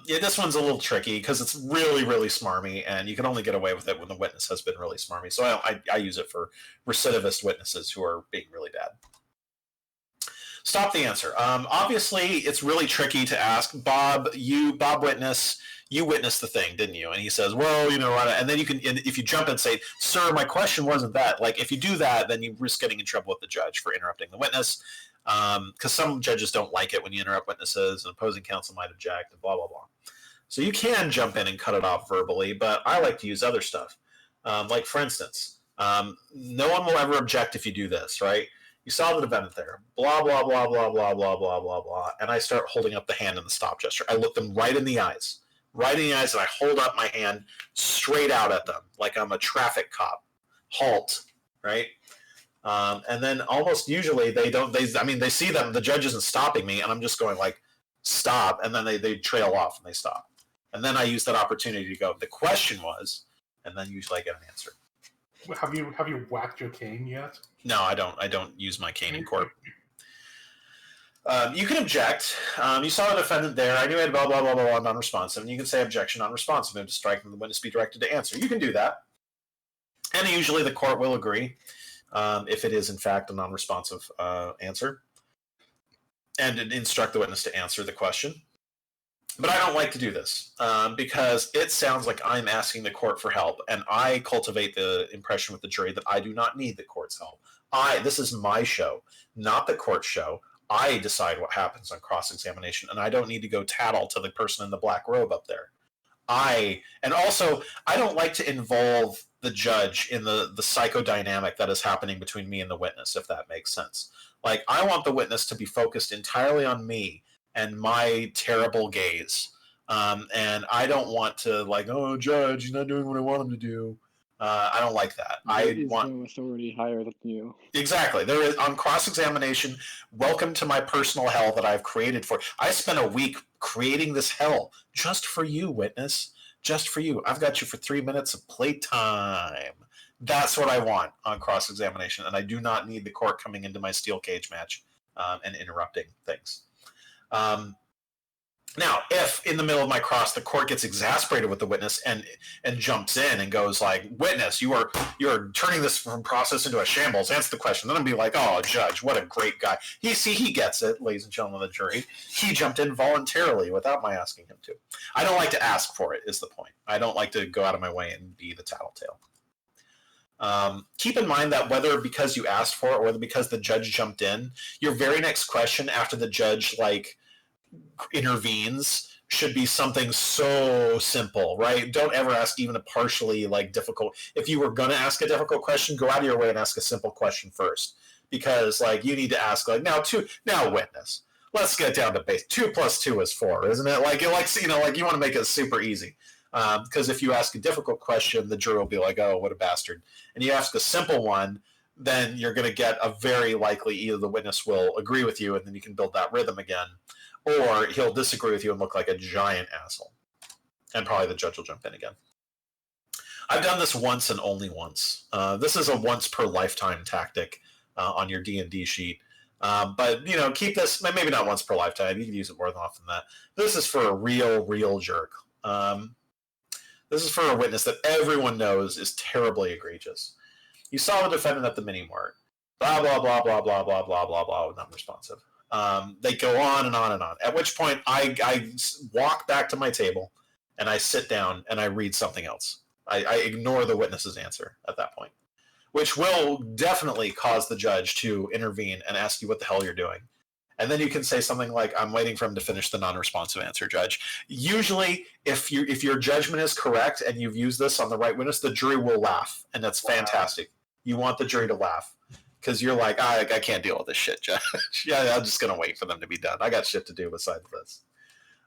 This one's a little tricky because it's really, really smarmy, and you can only get away with it when the witness has been really smarmy. So I use it for recidivist witnesses who are being really bad. Stop the answer. Obviously, it's really tricky to ask Bob witness, you witnessed the thing, didn't you? And he says, well, and then you can, if you jump in and say, sir, my question wasn't that. Like, if you do that, then you risk getting in trouble with the judge for interrupting the witness, because some judges don't like it when you interrupt witnesses, and opposing counsel might object, and blah, blah, blah. So you can jump in and cut it off verbally, but I like to use other stuff. Like, for instance, no one will ever object if you do this, right? You saw the defendant there, blah, blah, blah, blah, blah, blah, blah, blah, blah, and I start holding up the hand in the stop gesture. I look them right in the eyes, and I hold up my hand straight out at them like I'm a traffic cop. Halt, right? And then almost usually they see them, the judge isn't stopping me, and I'm just going like, stop, and then they trail off and they stop. And then I use that opportunity to go, the question was, and then usually I get an answer. Have you whacked your cane yet? No, I don't use my cane in court. You can object. You saw the defendant there. I knew I had blah, blah, blah, blah, blah, non-responsive. And you can say objection, non-responsive, and to strike and the witness be directed to answer. You can do that. And usually the court will agree if it is, in fact, a non-responsive answer. And instruct the witness to answer the question. But I don't like to do this because it sounds like I'm asking the court for help, and I cultivate the impression with the jury that I do not need the court's help. This is my show, not the court's show. I decide what happens on cross-examination, and I don't need to go tattle to the person in the black robe up there. And also, I don't like to involve the judge in the psychodynamic that is happening between me and the witness, if that makes sense. Like, I want the witness to be focused entirely on me and my terrible gaze. And I don't want to, like, oh, judge, he's not doing what I want him to do. I don't like that. There is no authority higher than you. Exactly. There is, on cross-examination, welcome to my personal hell that I've created for. I spent a week creating this hell just for you, witness. Just for you. I've got you for 3 minutes of playtime. That's what I want on cross-examination, and I do not need the court coming into my steel cage match and interrupting things. Now, if in the middle of my cross the court gets exasperated with the witness and jumps in and goes like, "Witness, you are turning this process into a shambles. Answer the question." Then I'd be like, "Oh, judge, what a great guy. He gets it, ladies and gentlemen of the jury. He jumped in voluntarily without my asking him to." I don't like to ask for it, is the point. I don't like to go out of my way and be the tattletale. Keep in mind that whether because you asked for it or whether because the judge jumped in, your very next question after the judge intervenes should be something so simple, right? Don't ever ask even a partially difficult. If you were going to ask a difficult question, go out of your way and ask a simple question first, because you need to ask now witness. Let's get down to base. 2 + 2 is 4, isn't it? You want to make it super easy. Because if you ask a difficult question, the jury will be like, "Oh, what a bastard." And you ask a simple one, then you're going to get a very likely either the witness will agree with you and then you can build that rhythm again, or he'll disagree with you and look like a giant asshole. And probably the judge will jump in again. I've done this once and only once. This is a once per lifetime tactic on your D&D sheet. But, keep this, maybe not once per lifetime. You can use it more than often than that. This is for a real jerk. This is for a witness that everyone knows is terribly egregious. You saw the defendant at the mini-mart. Blah, blah, blah, blah, blah, blah, blah, blah, blah, not responsive. They go on and on and on. At which point, I walk back to my table, and I sit down, and I read something else. I ignore the witness's answer at that point, which will definitely cause the judge to intervene and ask you what the hell you're doing. And then you can say something like, "I'm waiting for him to finish the non-responsive answer, judge." Usually, if your judgment is correct and you've used this on the right witness, the jury will laugh, and that's fantastic. You want the jury to laugh because you're like, I can't deal with this shit, judge. Yeah, I'm just going to wait for them to be done. I got shit to do besides this.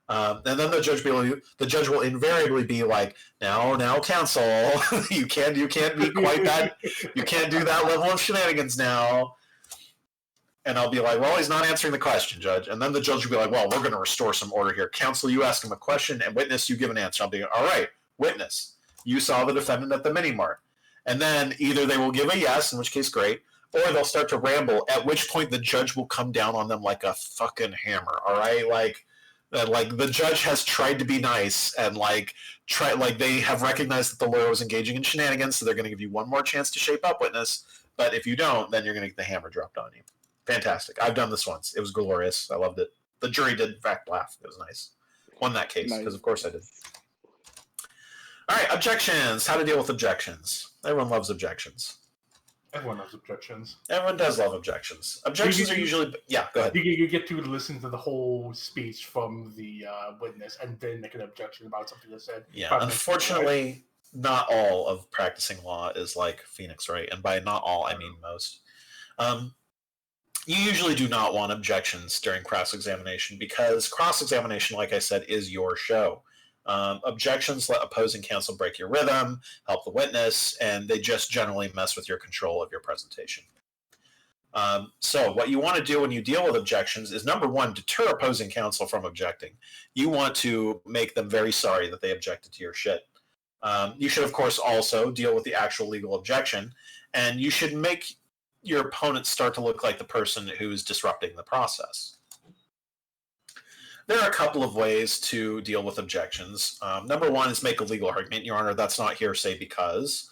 And then the judge will invariably be like, now, counsel, you can't be quite that. You can't do that level of shenanigans now. And I'll be like, "Well, he's not answering the question, judge." And then the judge will be like, "Well, we're going to restore some order here. Counsel, you ask him a question, and witness, you give an answer." I'll be like, "All right, witness, you saw the defendant at the mini-mart." And then either they will give a yes, in which case great, or they'll start to ramble, at which point the judge will come down on them like a fucking hammer, all right? The judge has tried to be nice and they have recognized that the lawyer was engaging in shenanigans, so they're going to give you one more chance to shape up, witness. But if you don't, then you're going to get the hammer dropped on you. Fantastic. I've done this once. It was glorious. I loved it. The jury did, in fact, laugh. It was nice. Won that case, because of course I did. All right, objections. How to deal with objections. Everyone loves objections. Everyone loves objections. Everyone does love objections. Objections are usually... Yeah, go ahead. You get to listen to the whole speech from the witness and then make an objection about something that's said. Yeah, unfortunately, not all of practicing law is like Phoenix Wright, and by not all, I mean most. You usually do not want objections during cross-examination because cross-examination, like I said, is your show. Objections let opposing counsel break your rhythm, help the witness, and they just generally mess with your control of your presentation. So what you want to do when you deal with objections is, number one, deter opposing counsel from objecting. You want to make them very sorry that they objected to your shit. You should, of course, also deal with the actual legal objection, and you should make your opponent start to look like the person who's disrupting the process. There are a couple of ways to deal with objections. Number one is make a legal argument. Your Honor, that's not hearsay because...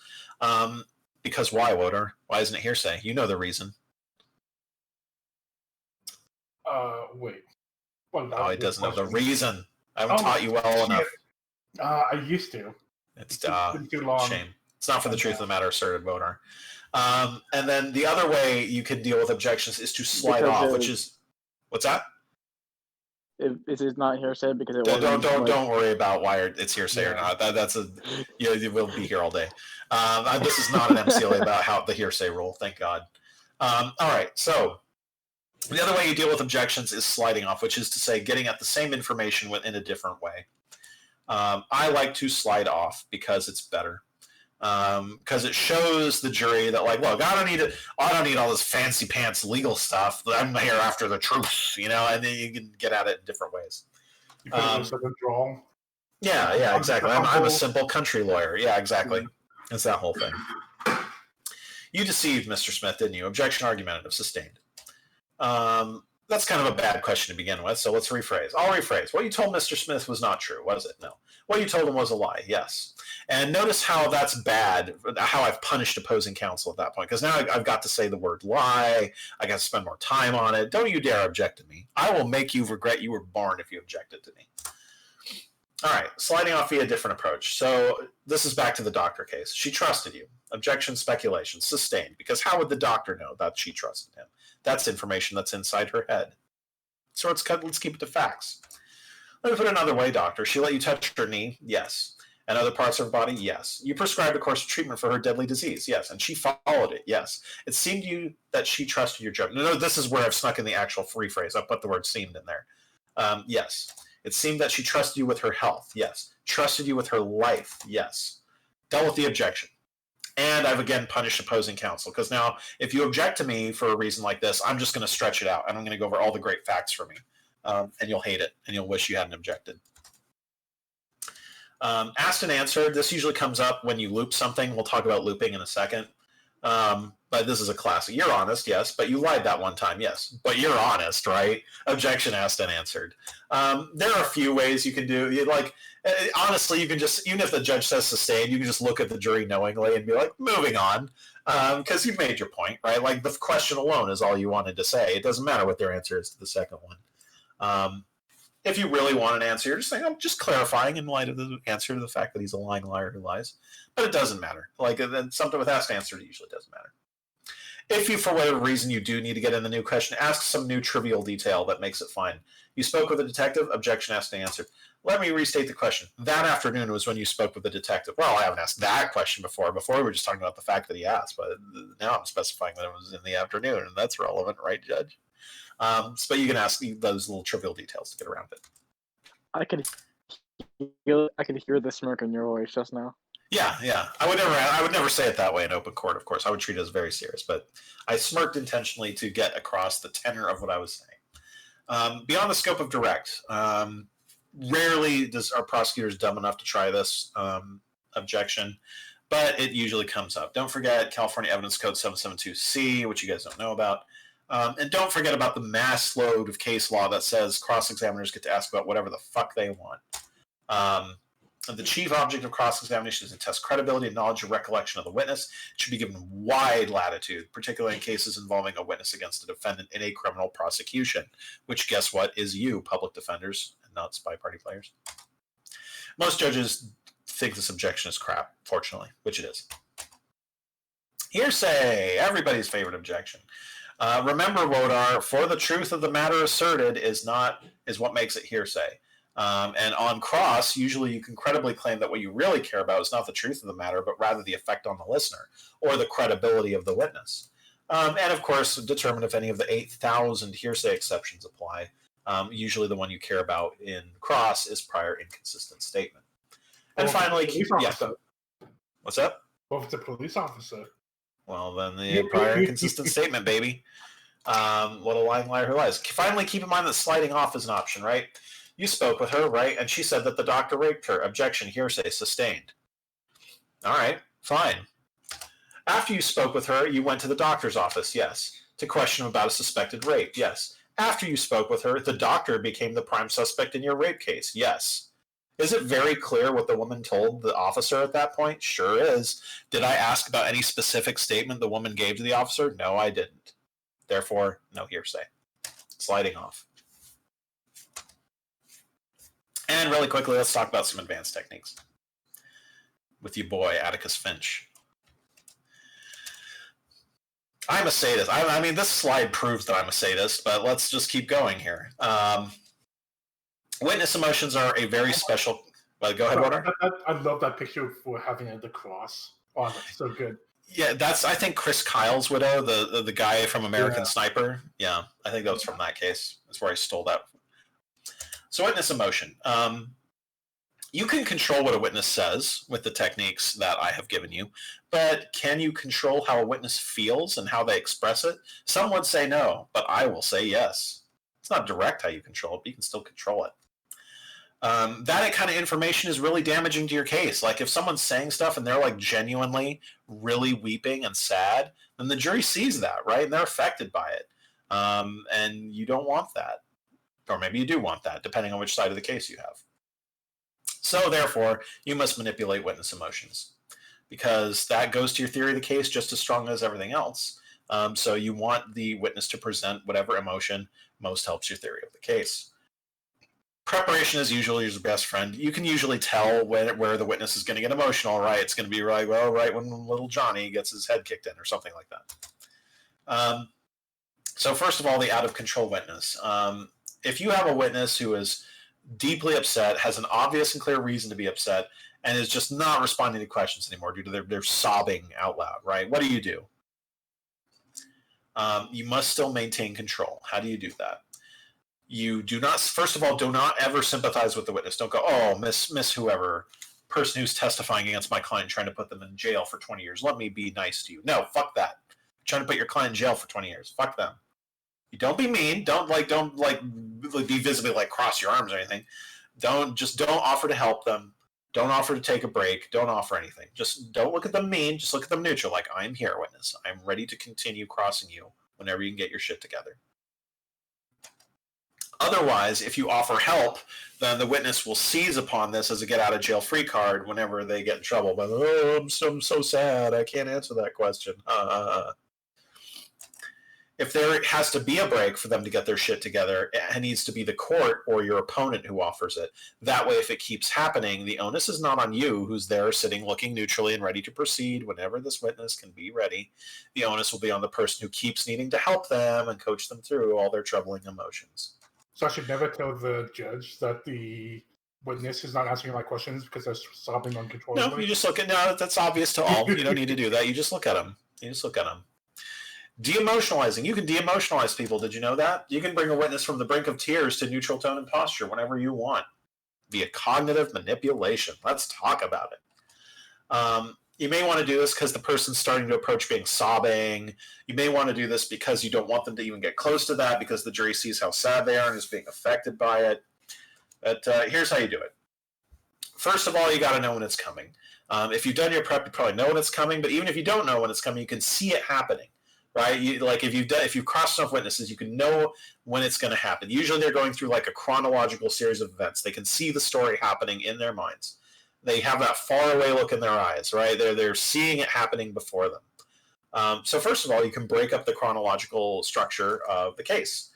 because why, Woder? Why isn't it hearsay? You know the reason. Wait. Well, he doesn't know the reason. I haven't taught you well enough. I used to. It's been too long. Shame. It's not for the truth of the matter asserted, Woder. And then the other way you can deal with objections is to slide off, which is... What's that? Is it not hearsay because it Don't wasn't? don't worry about why it's hearsay or not. That's you will be here all day. This is not an MCLA about how the hearsay rule. Thank God. All right, so the other way you deal with objections is sliding off, which is to say getting at the same information in a different way. I like to slide off because it's better. Because it shows the jury that, like, look, I don't need all this fancy pants legal stuff. I'm here after the truth, and then you can get at it in different ways. You could have just like a draw. Yeah, exactly. I'm a simple country lawyer. Yeah, exactly. It's that whole thing. You deceived Mr. Smith, didn't you? Objection, argumentative, sustained. That's kind of a bad question to begin with, so let's rephrase. I'll rephrase. What you told Mr. Smith was not true, was it? No. What you told him was a lie, yes. And notice how that's bad, how I've punished opposing counsel at that point, because now I've got to say the word lie. I got to spend more time on it. Don't you dare object to me. I will make you regret you were born if you objected to me. All right, sliding off via a different approach. So this is back to the doctor case. She trusted you. Objection, speculation, sustained. Because how would the doctor know that she trusted him? That's information that's inside her head. So let's keep it to facts. Let me put it another way, doctor. She let you touch her knee? Yes. And other parts of her body? Yes. You prescribed a course of treatment for her deadly disease? Yes. And she followed it? Yes. It seemed to you that she trusted your judgment. No, this is where I've snuck in the actual free phrase. I put the word seemed in there. Yes. It seemed that she trusted you with her health? Yes. Trusted you with her life? Yes. Dealt with the objection. And I've again punished opposing counsel, because now if you object to me for a reason like this, I'm just going to stretch it out, and I'm going to go over all the great facts for me, and you'll hate it, and you'll wish you hadn't objected. Asked and answered. This usually comes up when you loop something. We'll talk about looping in a second. But this is a classic. You're honest, yes, but you lied that one time, yes. But you're honest, right? Objection asked and answered. There are a few ways you can do. Honestly, you can just, even if the judge says sustained, you can just look at the jury knowingly and be like, moving on, because you've made your point, right? Like, the question alone is all you wanted to say. It doesn't matter what their answer is to the second one. If you really want an answer, you're just saying, I'm just clarifying in light of the answer to the fact that he's a lying liar who lies. But it doesn't matter. Like, then something with asked and answered, it usually doesn't matter. If you, for whatever reason, you do need to get in the new question, ask some new trivial detail that makes it fine. You spoke with a detective, objection asked and answered. Let me restate the question. That afternoon was when you spoke with the detective. Well, I haven't asked that question before. Before we were just talking about the fact that he asked, but now I'm specifying that it was in the afternoon, and that's relevant, right, Judge? But you can ask those little trivial details to get around it. I could hear the smirk in your voice just now. Yeah. I would never say it that way in open court, of course. I would treat it as very serious, but I smirked intentionally to get across the tenor of what I was saying. Beyond the scope of direct, rarely are prosecutors dumb enough to try this objection, but it usually comes up. Don't forget California Evidence Code 772C, which you guys don't know about. And don't forget about the mass load of case law that says cross-examiners get to ask about whatever the fuck they want. The chief object of cross-examination is to test credibility and knowledge or recollection of the witness. It should be given wide latitude, particularly in cases involving a witness against a defendant in a criminal prosecution, which, guess what, is you, public defenders, and not SpyParty players. Most judges think this objection is crap, fortunately, which it is. Hearsay, everybody's favorite objection. Remember, Wodar, for the truth of the matter asserted is what makes it hearsay. And on cross, usually you can credibly claim that what you really care about is not the truth of the matter, but rather the effect on the listener or the credibility of the witness. And of course, determine if any of the 8,000 hearsay exceptions apply. Usually the one you care about in cross is prior inconsistent statement. And finally, what's that? Well, if it's a police officer. Well, then the prior inconsistent statement, baby. What a lying liar who lies. Finally, keep in mind that sliding off is an option, right? You spoke with her, right? And she said that the doctor raped her. Objection, hearsay, sustained. All right, fine. After you spoke with her, you went to the doctor's office, yes. To question about a suspected rape, yes. After you spoke with her, the doctor became the prime suspect in your rape case, yes. Is it very clear what the woman told the officer at that point? Sure is. Did I ask about any specific statement the woman gave to the officer? No, I didn't. Therefore, no hearsay. Sliding off. And really quickly, let's talk about some advanced techniques with your boy, Atticus Finch. I'm a sadist. I mean, this slide proves that I'm a sadist, but let's just keep going here. Witness emotions are a very special. Well, go ahead, Warner. I love that picture for having the cross. Oh, that's so good. Yeah, that's I think Chris Kyle's widow, the guy from American Yeah. Sniper. Yeah, I think that was from that case. That's where I stole that. So witness emotion. You can control what a witness says with the techniques that I have given you, but can you control how a witness feels and how they express it? Some would say no, but I will say yes. It's not direct how you control it, but you can still control it. That kind of information is really damaging to your case. Like if someone's saying stuff and they're like genuinely really weeping and sad, then the jury sees that, right? And they're affected by it. And you don't want that. Or maybe you do want that, depending on which side of the case you have. So therefore, you must manipulate witness emotions because that goes to your theory of the case just as strong as everything else. So you want the witness to present whatever emotion most helps your theory of the case. Preparation is usually your best friend. You can usually tell where the witness is going to get emotional, right? It's going to be like, well, right when little Johnny gets his head kicked in or something like that. So first of all, the out-of-control witness. If you have a witness who is deeply upset, has an obvious and clear reason to be upset, and is just not responding to questions anymore due to their sobbing out loud, right? What do? You must still maintain control. How do you do that? You do not, first of all, do not ever sympathize with the witness. Don't go, oh, miss whoever, person who's testifying against my client, trying to put them in jail for 20 years. Let me be nice to you. No, fuck that. You're trying to put your client in jail for 20 years. Fuck them. You don't be mean. Don't be visibly like cross your arms or anything. Don't offer to help them. Don't offer to take a break. Don't offer anything. Just don't look at them mean. Just look at them neutral. Like, I'm here, witness. I'm ready to continue crossing you whenever you can get your shit together. Otherwise, if you offer help, then the witness will seize upon this as a get-out-of-jail-free card whenever they get in trouble. But, oh, I'm so sad. I can't answer that question. If there has to be a break for them to get their shit together, it needs to be the court or your opponent who offers it. That way, if it keeps happening, the onus is not on you, who's there sitting looking neutrally and ready to proceed whenever this witness can be ready. The onus will be on the person who keeps needing to help them and coach them through all their troubling emotions. So I should never tell the judge that the witness is not answering my questions because they're sobbing uncontrollably? No, you just look at, no, that's obvious to all. You don't need to do that. You just look at them. De-emotionalizing. You can de-emotionalize people. Did you know that? You can bring a witness from the brink of tears to neutral tone and posture whenever you want via cognitive manipulation. Let's talk about it. You may want to do this because the person's starting to approach being sobbing. You may want to do this because you don't want them to even get close to that because the jury sees how sad they are and is being affected by it. But here's how you do it. First of all, you got to know when it's coming. If you've done your prep, you probably know when it's coming. But even if you don't know when it's coming, you can see it happening. Right? If you've crossed enough witnesses, you can know when it's going to happen. Usually they're going through like a chronological series of events. They can see the story happening in their minds. They have that faraway look in their eyes, right? They're seeing it happening before them. So first of all, you can break up the chronological structure of the case.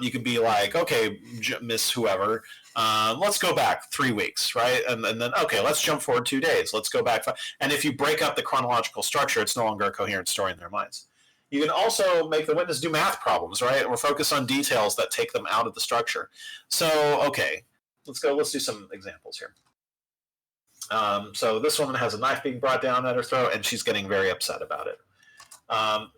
You can be like, okay, Miss Whoever, let's go back 3 weeks, right? And then, okay, let's jump forward 2 days. Let's go back. And if you break up the chronological structure, it's no longer a coherent story in their minds. You can also make the witness do math problems, right? Or focus on details that take them out of the structure. So, okay, let's do some examples here. So this woman has a knife being brought down at her throat, and she's getting very upset about it. Now,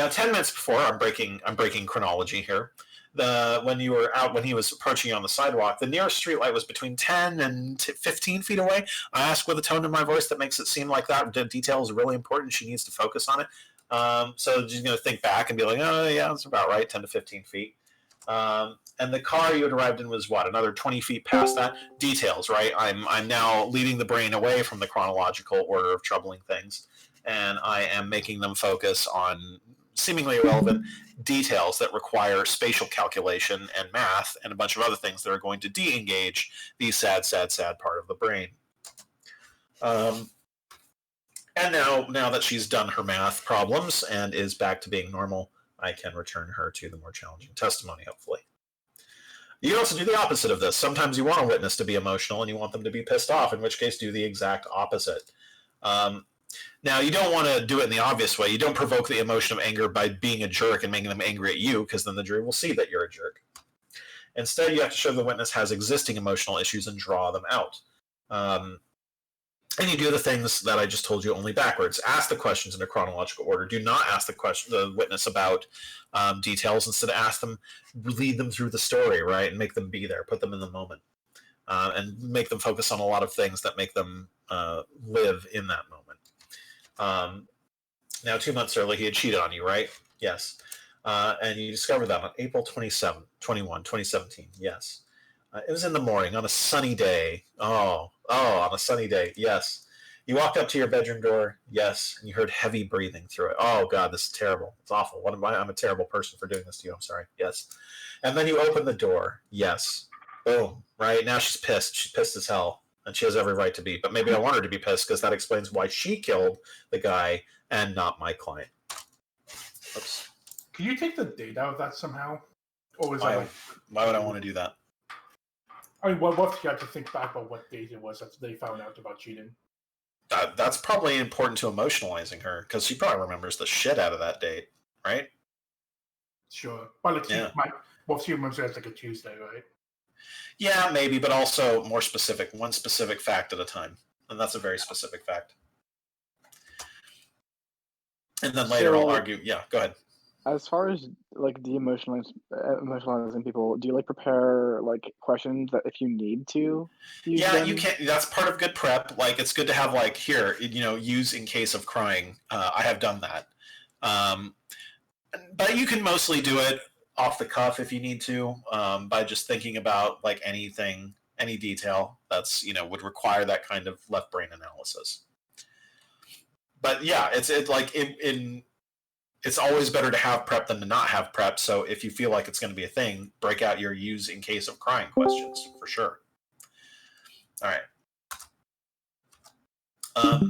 10 minutes before, I'm breaking chronology here. When he was approaching you on the sidewalk, the nearest streetlight was between 10 and 15 feet away. I asked with a tone in my voice that makes it seem like that detail is really important. She needs to focus on it. So she's going to think back and be like, oh, yeah, that's about right, 10 to 15 feet. And the car you had arrived in was what, another 20 feet past that? Details, right? I'm now leading the brain away from the chronological order of troubling things, and I am making them focus on seemingly irrelevant details that require spatial calculation and math and a bunch of other things that are going to de-engage the sad part of the brain. And now that she's done her math problems and is back to being normal, I can return her to the more challenging testimony, hopefully. You can also do the opposite of this. Sometimes you want a witness to be emotional and you want them to be pissed off, in which case do the exact opposite. Now, you don't want to do it in the obvious way. You don't provoke the emotion of anger by being a jerk and making them angry at you, because then the jury will see that you're a jerk. Instead, you have to show the witness has existing emotional issues and draw them out. And you do the things that I just told you, only backwards. Ask the questions in a chronological order. Do not ask the witness about details. Instead, ask them, lead them through the story, right, and make them be there. Put them in the moment, and make them focus on a lot of things that make them live in that moment. Now, 2 months earlier, he had cheated on you, right? Yes. And you discovered that on April 21, 2017. Yes. It was in the morning on a sunny day. On a sunny day. Yes. You walked up to your bedroom door. Yes. And you heard heavy breathing through it. Oh, God, this is terrible. It's awful. I'm a terrible person for doing this to you. I'm sorry. Yes. And then you open the door. Yes. Boom. Right? Now she's pissed. She's pissed as hell. And she has every right to be. But maybe I want her to be pissed because that explains why she killed the guy and not my client. Oops. Can you take the date out of that somehow? Or is that why would I want to do that? I mean, what if you had to think back about what date it was that they found out about cheating? That's probably important to emotionalizing her, because she probably remembers the shit out of that date, right? Sure. Well, what if she remembers it as like a Tuesday, right? Yeah, maybe, but also more specific. One specific fact at a time. And that's a very specific fact. And then later I'll argue. Yeah, go ahead. As far as like emotionalizing people, do you like prepare like questions that if you need to? Yeah, you can. That's part of good prep. Like, it's good to have like, here, use in case of crying. I have done that. But you can mostly do it off the cuff if you need to, by just thinking about like anything, any detail that's would require that kind of left brain analysis. But yeah, it's always better to have prep than to not have prep. So if you feel like it's going to be a thing, break out your use in case of crying questions for sure. All right.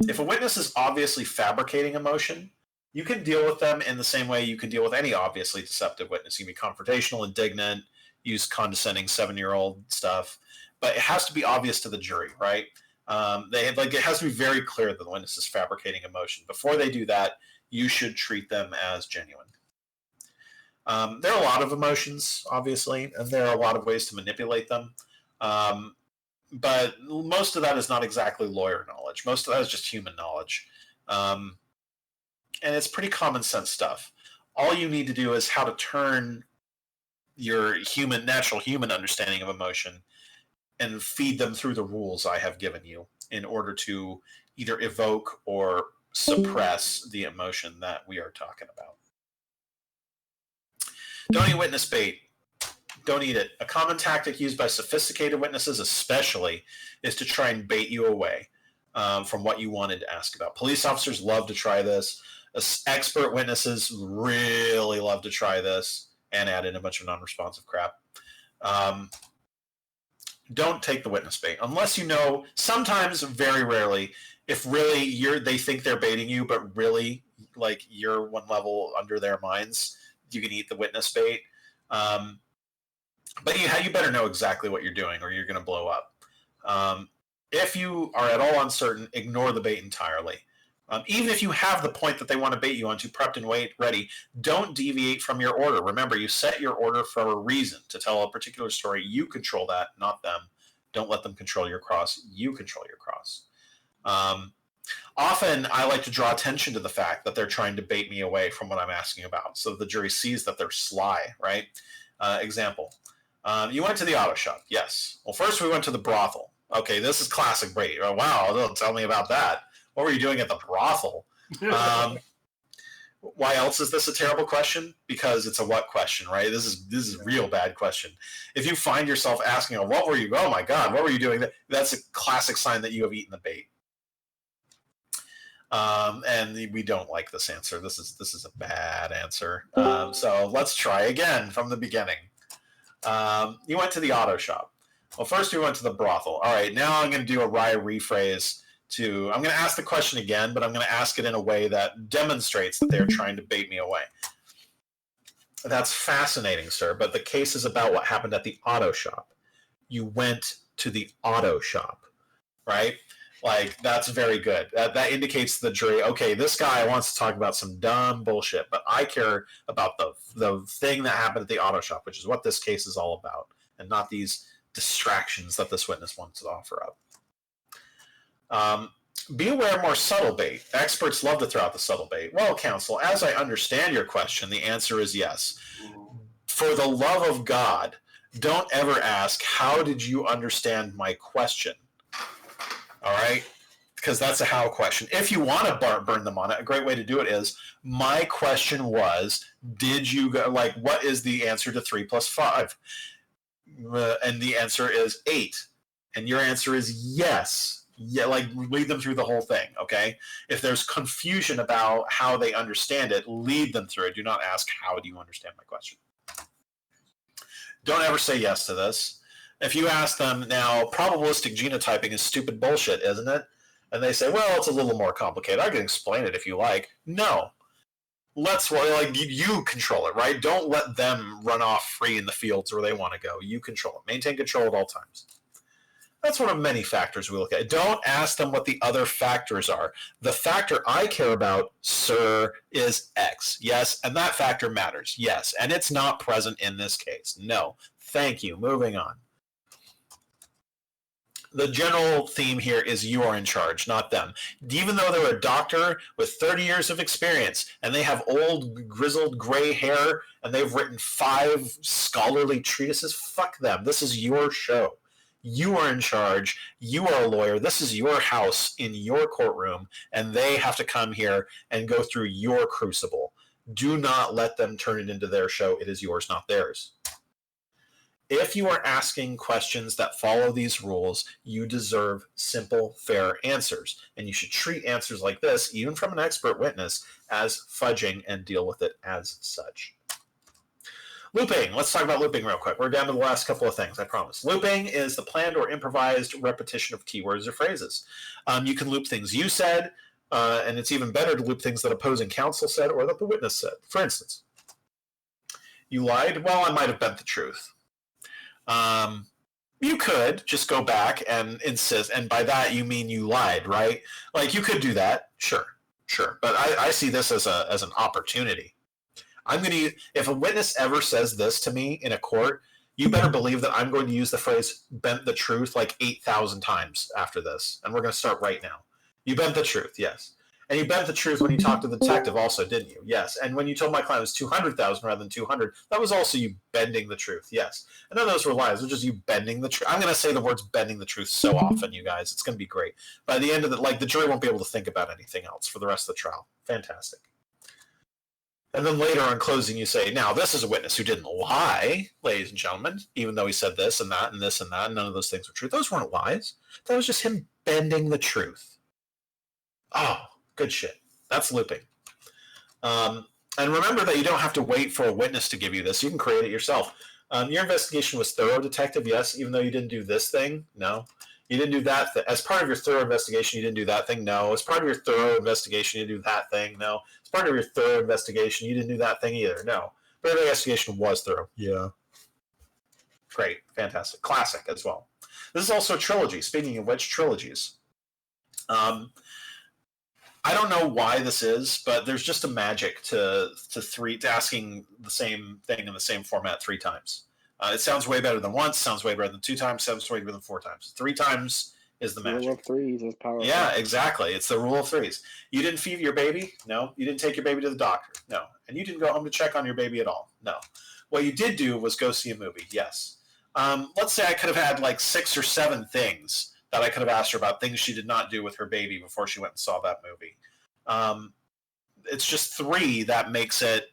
If a witness is obviously fabricating emotion, you can deal with them in the same way you can deal with any obviously deceptive witness. You can be confrontational, indignant, use condescending 7-year-old stuff, but it has to be obvious to the jury, right? It has to be very clear that the witness is fabricating emotion. Before they do that, you should treat them as genuine. There are a lot of emotions, obviously, and there are a lot of ways to manipulate them. But most of that is not exactly lawyer knowledge. Most of that is just human knowledge. And it's pretty common sense stuff. All you need to do is how to turn your natural human understanding of emotion and feed them through the rules I have given you in order to either evoke or suppress the emotion that we are talking about. Don't eat witness bait. Don't eat it. A common tactic used by sophisticated witnesses especially is to try and bait you away from what you wanted to ask about. Police officers love to try this. Expert witnesses really love to try this and add in a bunch of non-responsive crap. Don't take the witness bait unless sometimes, very rarely, if really they think they're baiting you, but really like you're one level under their minds, you can eat the witness bait. But you better know exactly what you're doing or you're going to blow up. If you are at all uncertain, ignore the bait entirely. Even if you have the point that they want to bait you onto prepped and ready, don't deviate from your order. Remember, you set your order for a reason, to tell a particular story. You control that, not them. Don't let them control your cross. You control your cross. Often, I like to draw attention to the fact that they're trying to bait me away from what I'm asking about, so the jury sees that they're sly, right? Example. You went to the auto shop. Yes. Well, first we went to the brothel. Okay, this is classic bait. Oh, wow, tell me about that. What were you doing at the brothel? Why else is this a terrible question? Because it's a what question, right? This is a real bad question. If you find yourself asking, oh my God, what were you doing? That's a classic sign that you have eaten the bait. And we don't like this answer. This is a bad answer. So let's try again from the beginning. You went to the auto shop. Well, first we went to the brothel. All right, now I'm going to do a wry rephrase. I'm going to ask the question again, but I'm going to ask it in a way that demonstrates that they're trying to bait me away. That's fascinating, sir, but the case is about what happened at the auto shop. You went to the auto shop, right? Like, that's very good. That indicates to the jury, okay, this guy wants to talk about some dumb bullshit, but I care about the thing that happened at the auto shop, which is what this case is all about. and not these distractions that this witness wants to offer up. Be aware of more subtle bait. Experts love to throw out the subtle bait. Well, counsel, as I understand your question, the answer is yes. For the love of God, don't ever ask, how did you understand my question? All right? Because that's a how question. If you want to burn them on it, a great way to do it is, my question was, did you go, like, what is the answer to 3 plus 5? And the answer is 8. And your answer is yes. Yeah, like, lead them through the whole thing, okay? If there's confusion about how they understand it, lead them through it. Do not ask, how do you understand my question? Don't ever say yes to this. If you ask them, now, probabilistic genotyping is stupid bullshit, isn't it? And they say, well, it's a little more complicated. I can explain it if you like. No. You control it, right? Don't let them run off free in the fields where they want to go. You control it. Maintain control at all times. That's one of many factors we look at. Don't ask them what the other factors are. The factor I care about, sir, is X. Yes, and that factor matters. Yes, and it's not present in this case. No. Thank you. Moving on. The general theme here is you are in charge, not them. Even though they're a doctor with 30 years of experience and they have old, grizzled, gray hair and they've written 5 scholarly treatises, fuck them. This is your show. You are in charge. You are a lawyer. This is your house in your courtroom, and they have to come here and go through your crucible. Do not let them turn it into their show. It is yours, not theirs. If you are asking questions that follow these rules, you deserve simple, fair answers. And you should treat answers like this, even from an expert witness, as fudging and deal with it as such. Looping. Let's talk about looping real quick. We're down to the last couple of things, I promise. Looping is the planned or improvised repetition of keywords or phrases. You can loop things you said, and it's even better to loop things that opposing counsel said or that the witness said. For instance, you lied. Well, I might have bent the truth. You could just go back and insist, and by that you mean you lied, right? Like, you could do that, sure. But I see this as an opportunity. If a witness ever says this to me in a court, you better believe that I'm going to use the phrase "bent the truth" like 8,000 times after this, and we're going to start right now. You bent the truth, yes. And you bent the truth when you talked to the detective also, didn't you? Yes. And when you told my client it was 200,000 rather than 200, that was also you bending the truth, yes. And none of those were lies. It was just you bending the truth. I'm going to say the words bending the truth so often, you guys. It's going to be great. By the end of the jury won't be able to think about anything else for the rest of the trial. Fantastic. And then later on closing, you say, now, this is a witness who didn't lie, ladies and gentlemen, even though he said this and that and this and that, and none of those things were true. Those weren't lies. That was just him bending the truth. Oh, good shit. That's looping. And remember that you don't have to wait for a witness to give you this. You can create it yourself. Your investigation was thorough, detective, yes, even though you didn't do this thing, no. You didn't do that thing. As part of your thorough investigation, you didn't do that thing, no. As part of your thorough investigation, you didn't do that thing, no. As part of your thorough investigation, you didn't do that thing either, no. But the investigation was thorough. Yeah. Great. Fantastic. Classic as well. This is also a trilogy. Speaking of which, trilogies. I don't know why this is, but there's just a magic to asking the same thing in the same format 3 times. It sounds way better than once, sounds way better than 2 times, sounds way better than 4 times. 3 times is the magic. Rule of threes is powerful. Yeah, exactly. It's the rule of threes. You didn't feed your baby? No. You didn't take your baby to the doctor? No. And you didn't go home to check on your baby at all? No. What you did do was go see a movie, yes. Let's say I could have had like 6 or 7 things that I could have asked her about, things she did not do with her baby before she went and saw that movie. It's just 3 that makes it,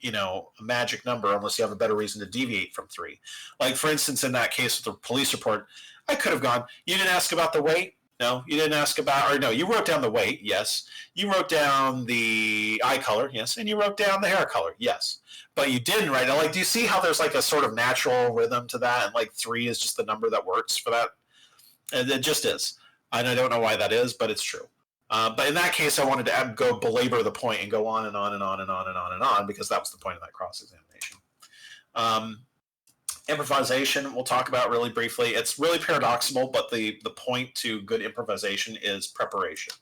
a magic number unless you have a better reason to deviate from 3. Like, for instance, in that case with the police report, I could have gone, you didn't ask about the weight? No. You didn't ask about, or no, you wrote down the weight, yes. You wrote down the eye color, yes. And you wrote down the hair color, yes. But you didn't write it. Like, do you see how there's like a sort of natural rhythm to that? And like 3 is just the number that works for that? And it just is. And I don't know why that is, but it's true. But in that case, I wanted to go belabor the point and go on and on and on and on and on and on, because that was the point of that cross-examination. Improvisation, we'll talk about really briefly. It's really paradoxical, but the point to good improvisation is preparation.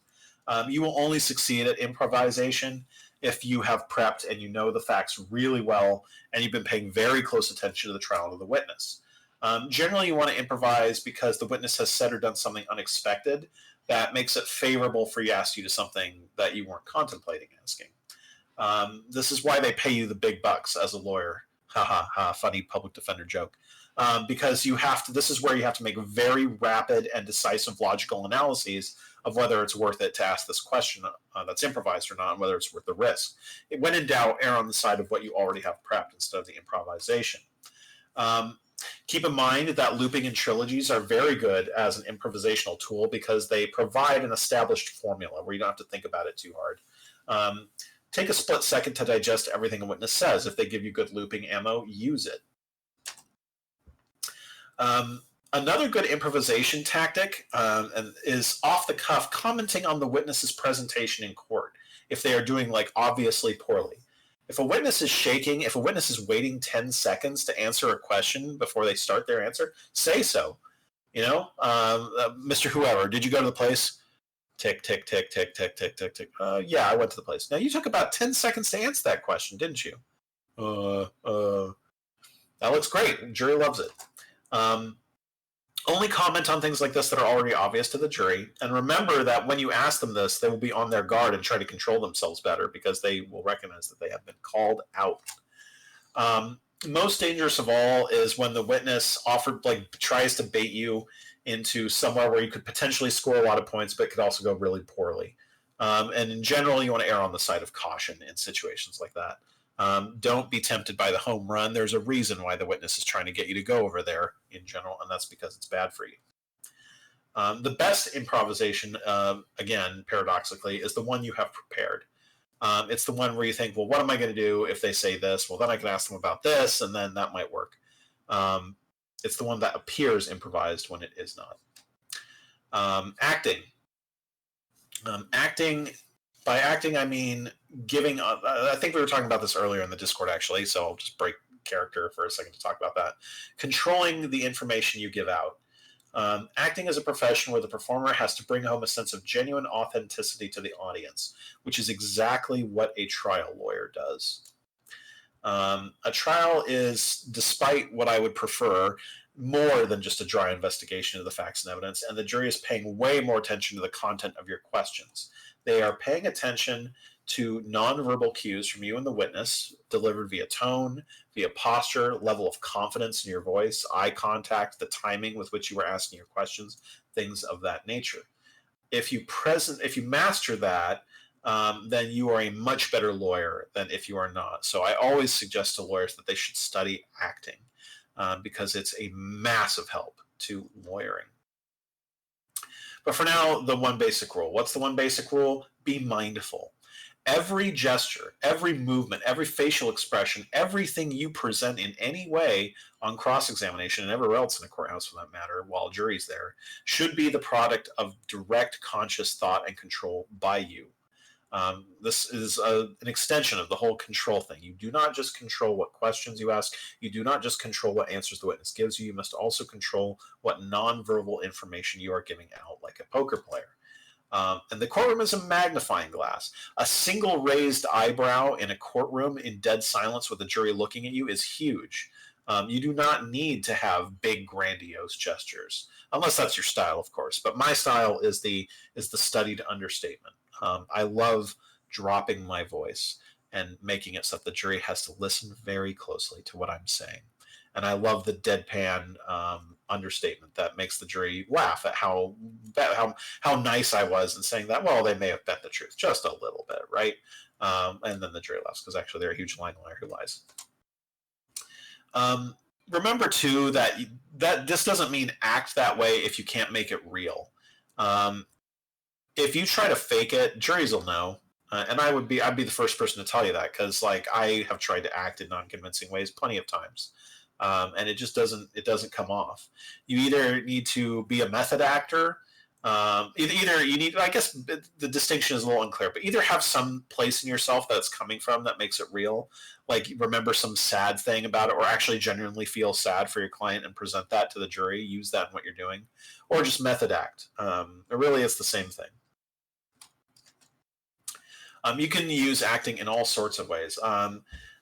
You will only succeed at improvisation if you have prepped and you know the facts really well and you've been paying very close attention to the trial of the witness. Generally, you want to improvise because the witness has said or done something unexpected that makes it favorable for you to ask you to something that you weren't contemplating asking. This is why they pay you the big bucks as a lawyer. Ha ha ha! Funny public defender joke. Because you have to. This is where you have to make very rapid and decisive logical analyses of whether it's worth it to ask this question that's improvised or not, and whether it's worth the risk. When in doubt, err on the side of what you already have prepped instead of the improvisation. Keep in mind that looping and trilogies are very good as an improvisational tool because they provide an established formula where you don't have to think about it too hard. Take a split second to digest everything a witness says. If they give you good looping ammo, use it. Another good improvisation tactic is off the cuff commenting on the witness's presentation in court if they are doing like obviously poorly. If a witness is shaking, if a witness is waiting 10 seconds to answer a question before they start their answer, say so. You know, Mr. Whoever, did you go to the place? Tick, tick, tick, tick, tick, tick, tick, tick. Yeah, I went to the place. Now, you took about 10 seconds to answer that question, didn't you? That looks great. Jury loves it. Only comment on things like this that are already obvious to the jury. And remember that when you ask them this, they will be on their guard and try to control themselves better because they will recognize that they have been called out. Most dangerous of all is when the witness tries to bait you into somewhere where you could potentially score a lot of points, but it could also go really poorly. And in general, you want to err on the side of caution in situations like that. Don't be tempted by the home run. There's a reason why the witness is trying to get you to go over there in general, and that's because it's bad for you. The best improvisation, again, paradoxically, is the one you have prepared. It's the one where you think, well, what am I going to do if they say this? Well, then I can ask them about this, and then that might work. It's the one that appears improvised when it is not. Acting. By acting, I mean giving. I think we were talking about this earlier in the Discord, actually, so I'll just break character for a second to talk about that. Controlling the information you give out. Acting is a profession where the performer has to bring home a sense of genuine authenticity to the audience, which is exactly what a trial lawyer does. A trial is, despite what I would prefer, more than just a dry investigation of the facts and evidence, and the jury is paying way more attention to the content of your questions. They are paying attention to nonverbal cues from you and the witness, delivered via tone, via posture, level of confidence in your voice, eye contact, the timing with which you are asking your questions, things of that nature. If you master that, then you are a much better lawyer than if you are not. So I always suggest to lawyers that they should study acting because it's a massive help to lawyering. But for now, the one basic rule. What's the one basic rule? Be mindful. Every gesture, every movement, every facial expression, everything you present in any way on cross-examination and everywhere else in a courthouse for that matter, while a jury's there, should be the product of direct conscious thought and control by you. This is an extension of the whole control thing. You do not just control what questions you ask. You do not just control what answers the witness gives you. You must also control what nonverbal information you are giving out, like a poker player. And the courtroom is a magnifying glass. A single raised eyebrow in a courtroom in dead silence with the jury looking at you is huge. You do not need to have big, grandiose gestures, unless that's your style, of course. But my style is the studied understatement. I love dropping my voice and making it so that the jury has to listen very closely to what I'm saying. And I love the deadpan understatement that makes the jury laugh at how nice I was in saying that. Well, they may have bet the truth just a little bit, right? And then the jury laughs because actually they're a huge lying liar who lies. Remember too that this doesn't mean act that way if you can't make it real. If you try to fake it, juries will know. And I'd be the first person to tell you that because like I have tried to act in non-convincing ways plenty of times. And it just doesn't come off. You either need to be a method actor, either you need, I guess the distinction is a little unclear, but either have some place in yourself that it's coming from that makes it real, like remember some sad thing about it, or actually genuinely feel sad for your client and present that to the jury, use that in what you're doing, or just method act. Really, it's the same thing. You can use acting in all sorts of ways.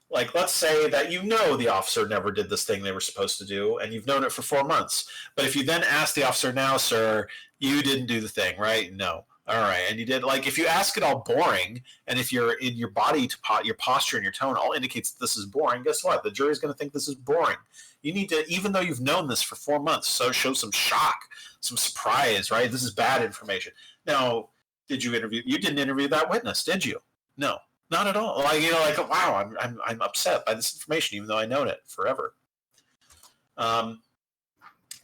Like, let's say that you know the officer never did this thing they were supposed to do, and you've known it for 4 months. But if you then ask the officer, now, sir, you didn't do the thing, right? No. All right. And you did. Like, if you ask it all boring, and if you're in your body, your posture and your tone all indicates this is boring, guess what? The jury's going to think this is boring. You need to, even though you've known this for 4 months, so show some shock, some surprise, right? This is bad information. Now, did you interview? You didn't interview that witness, did you? No. Not at all. Like, you know, like, wow, I'm upset by this information, even though I known it forever.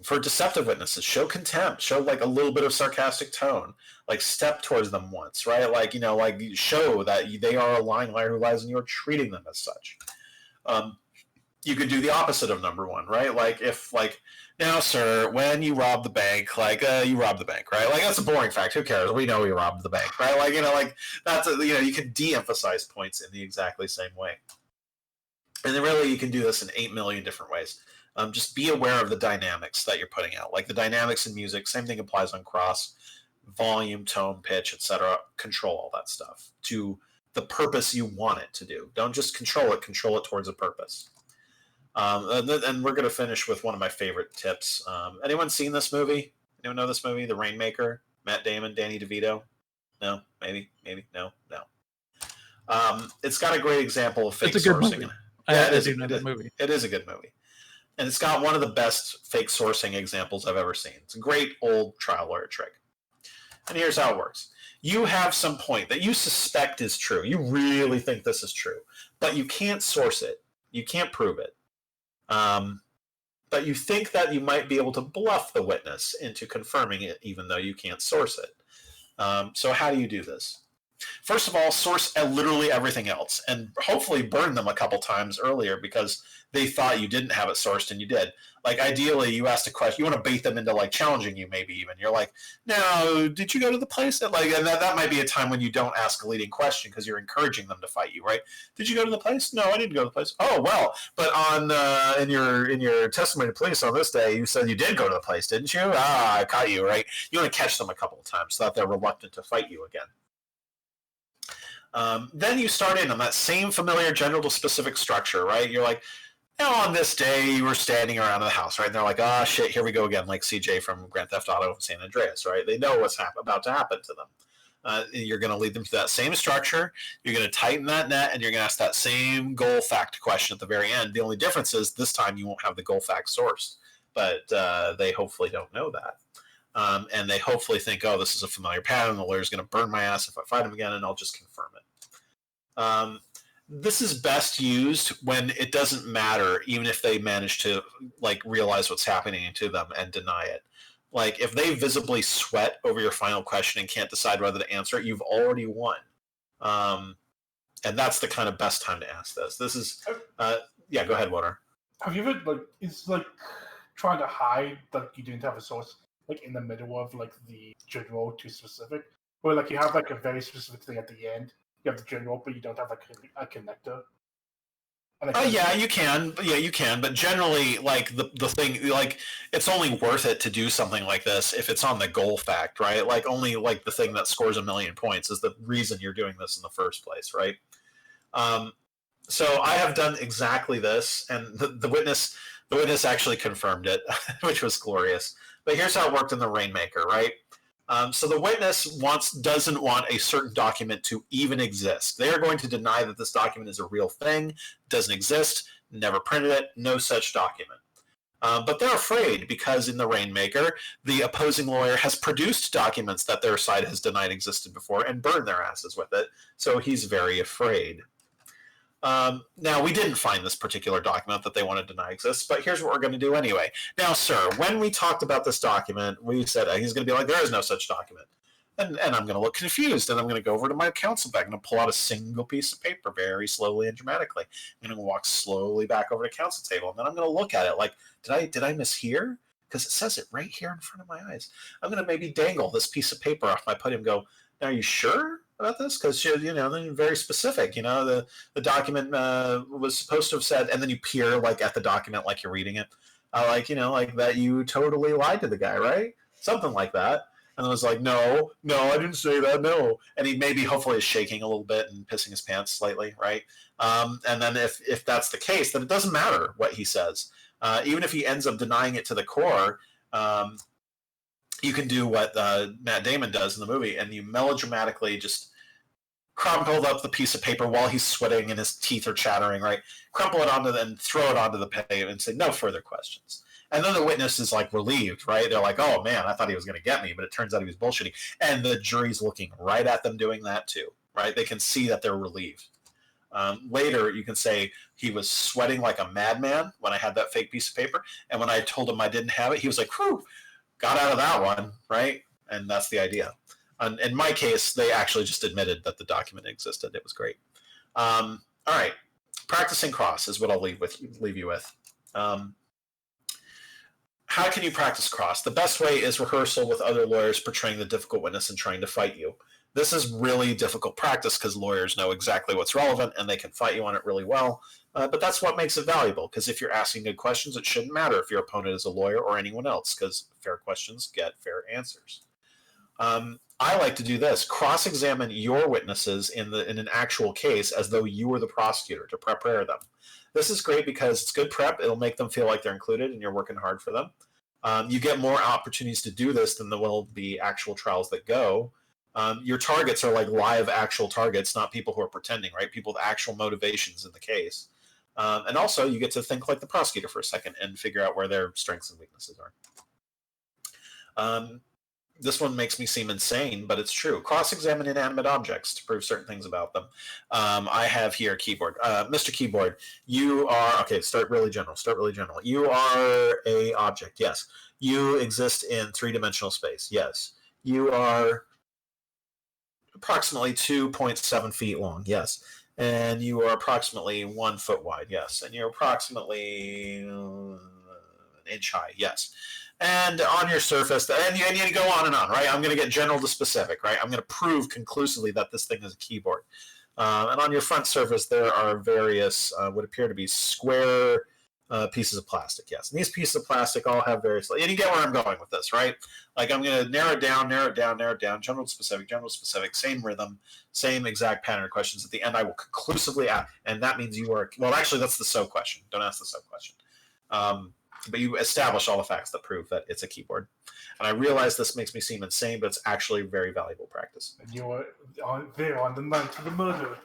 For deceptive witnesses, show contempt, show like a little bit of sarcastic tone, like step towards them once, right? Like, you know, like show that they are a lying liar who lies and you're treating them as such. You could do the opposite of number one, right? Like if like, now, sir, when you rob the bank, like you robbed the bank, right? Like that's a boring fact. Who cares? We know you robbed the bank, right? Like, you know, like that's you know, you can de-emphasize points in the exactly same way. And then really you can do this in 8 million different ways. Just be aware of the dynamics that you're putting out. Like the dynamics in music, same thing applies on cross, volume, tone, pitch, etc. Control all that stuff to the purpose you want it to do. Don't just control it towards a purpose. And we're going to finish with one of my favorite tips. Anyone seen this movie? Anyone know this movie, The Rainmaker? Matt Damon, Danny DeVito? No? Maybe? No? It's got a great example of fake sourcing. Movie. Yeah, it is a good movie. It is a good movie. And it's got one of the best fake sourcing examples I've ever seen. It's a great old trial lawyer trick. And here's how it works. You have some point that you suspect is true. You really think this is true. But you can't source it. You can't prove it. But you think that you might be able to bluff the witness into confirming it, even though you can't source it. So how do you do this? First of all, source literally everything else, and hopefully burn them a couple times earlier because they thought you didn't have it sourced and you did. Like ideally, you asked a question, you want to bait them into like challenging you, maybe even. You're like, "No, did you go to the place?" Like, and that might be a time when you don't ask a leading question because you're encouraging them to fight you, right? Did you go to the place? No, I didn't go to the place. Oh well, but on in your testimony to police on this day, you said you did go to the place, didn't you? Ah, I caught you, right? You want to catch them a couple of times so that they're reluctant to fight you again. Then you start in on that same familiar general to specific structure, right? You're like, now on this day you were standing around the house, right? And they're like, ah, shit, here we go again, like CJ from Grand Theft Auto San Andreas, right? They know what's about to happen to them. You're going to lead them to that same structure. You're going to tighten that net, and you're going to ask that same goal fact question at the very end. The only difference is this time you won't have the goal fact sourced, but they hopefully don't know that. And they hopefully think, oh, this is a familiar pattern. The lawyer's going to burn my ass if I fight him again, and I'll just confirm it. This is best used when it doesn't matter, even if they manage to like realize what's happening to them and deny it. Like if they visibly sweat over your final question and can't decide whether to answer it, you've already won. And that's the kind of best time to ask this. This is, yeah, go ahead, Water. Have you ever it's like trying to hide that you didn't have a source like in the middle of like the general to specific, where like you have like a very specific thing at the end. You have the general, but you don't have a connector. Yeah, you can. Yeah, you can. But generally, like the thing, like it's only worth it to do something like this if it's on the goal fact, right? Like only like the thing that scores 1 million points is the reason you're doing this in the first place, right? So I have done exactly this, and the witness actually confirmed it, which was glorious. But here's how it worked in the Rainmaker, right? So the witness doesn't want a certain document to even exist. They are going to deny that this document is a real thing, doesn't exist, never printed it, no such document. But they're afraid because in the Rainmaker, the opposing lawyer has produced documents that their side has denied existed before and burned their asses with it. So he's very afraid. Now, we didn't find this particular document that they want to deny exists, but here's what we're going to do anyway. Now, sir, when we talked about this document, we said he's going to be like, there is no such document. And I'm going to look confused, and I'm going to go over to my counsel bag. I'm going to pull out a single piece of paper very slowly and dramatically. I'm going to walk slowly back over to the counsel table, and then I'm going to look at it like, did I mishear? Because it says it right here in front of my eyes. I'm going to maybe dangle this piece of paper off my podium and go, now, are you sure about this? Because they're very specific. The document was supposed to have said, and then you peer like at the document like you're reading it, like that you totally lied to the guy, right? Something like that. And I was like, no, I didn't say that, no. And he maybe hopefully is shaking a little bit and pissing his pants slightly, right? And then if that's the case, then it doesn't matter what he says. Even if he ends up denying it to the core, you can do what Matt Damon does in the movie, and you melodramatically just crumple up the piece of paper while he's sweating and his teeth are chattering, right? Crumple it onto and throw it onto the pavement and say, no further questions. And then the witness is like relieved, right? They're like, oh man, I thought he was going to get me, but it turns out he was bullshitting. And the jury's looking right at them doing that too, right? They can see that they're relieved. Later, you can say he was sweating like a madman when I had that fake piece of paper. And when I told him I didn't have it, he was like, whew, got out of that one, right? And that's the idea. In my case, they actually just admitted that the document existed. It was great. All right. Practicing cross is what I'll leave you with. How can you practice cross? The best way is rehearsal with other lawyers portraying the difficult witness and trying to fight you. This is really difficult practice because lawyers know exactly what's relevant and they can fight you on it really well. But that's what makes it valuable, because if you're asking good questions, it shouldn't matter if your opponent is a lawyer or anyone else, because fair questions get fair answers. I like to do this: cross-examine your witnesses in an actual case as though you were the prosecutor to prepare them. This is great because it's good prep. It'll make them feel like they're included and you're working hard for them. You get more opportunities to do this than there will be actual trials that go. Your targets are like live actual targets, not people who are pretending, right? People with actual motivations in the case. And also you get to think like the prosecutor for a second and figure out where their strengths and weaknesses are. This one makes me seem insane, but it's true. Cross-examine inanimate objects to prove certain things about them. I have here a keyboard. Mr. Keyboard, you are, okay, start really general. You are a object, yes. You exist in three-dimensional space, yes. You are approximately 2.7 feet long, yes. And you are approximately 1 foot wide, yes. And you're approximately an inch high, yes. And on your surface, and you go on and on, right? I'm going to get general to specific, right? I'm going to prove conclusively that this thing is a keyboard. And on your front surface, there are various, what appear to be square pieces of plastic, yes. And these pieces of plastic all have various, and you get where I'm going with this, right? Like I'm going to narrow it down, general to specific, same rhythm, same exact pattern of questions. At the end, I will conclusively ask, and that means you are, well, actually, that's the so question. Don't ask the so question. But you establish all the facts that prove that it's a keyboard. And I realize this makes me seem insane, but it's actually very valuable practice. And you were there on the night of the murder.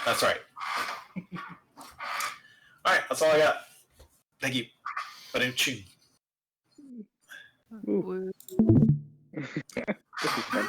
That's right. All right, that's all I got. Thank you. Ba-dum-ching. This is fun.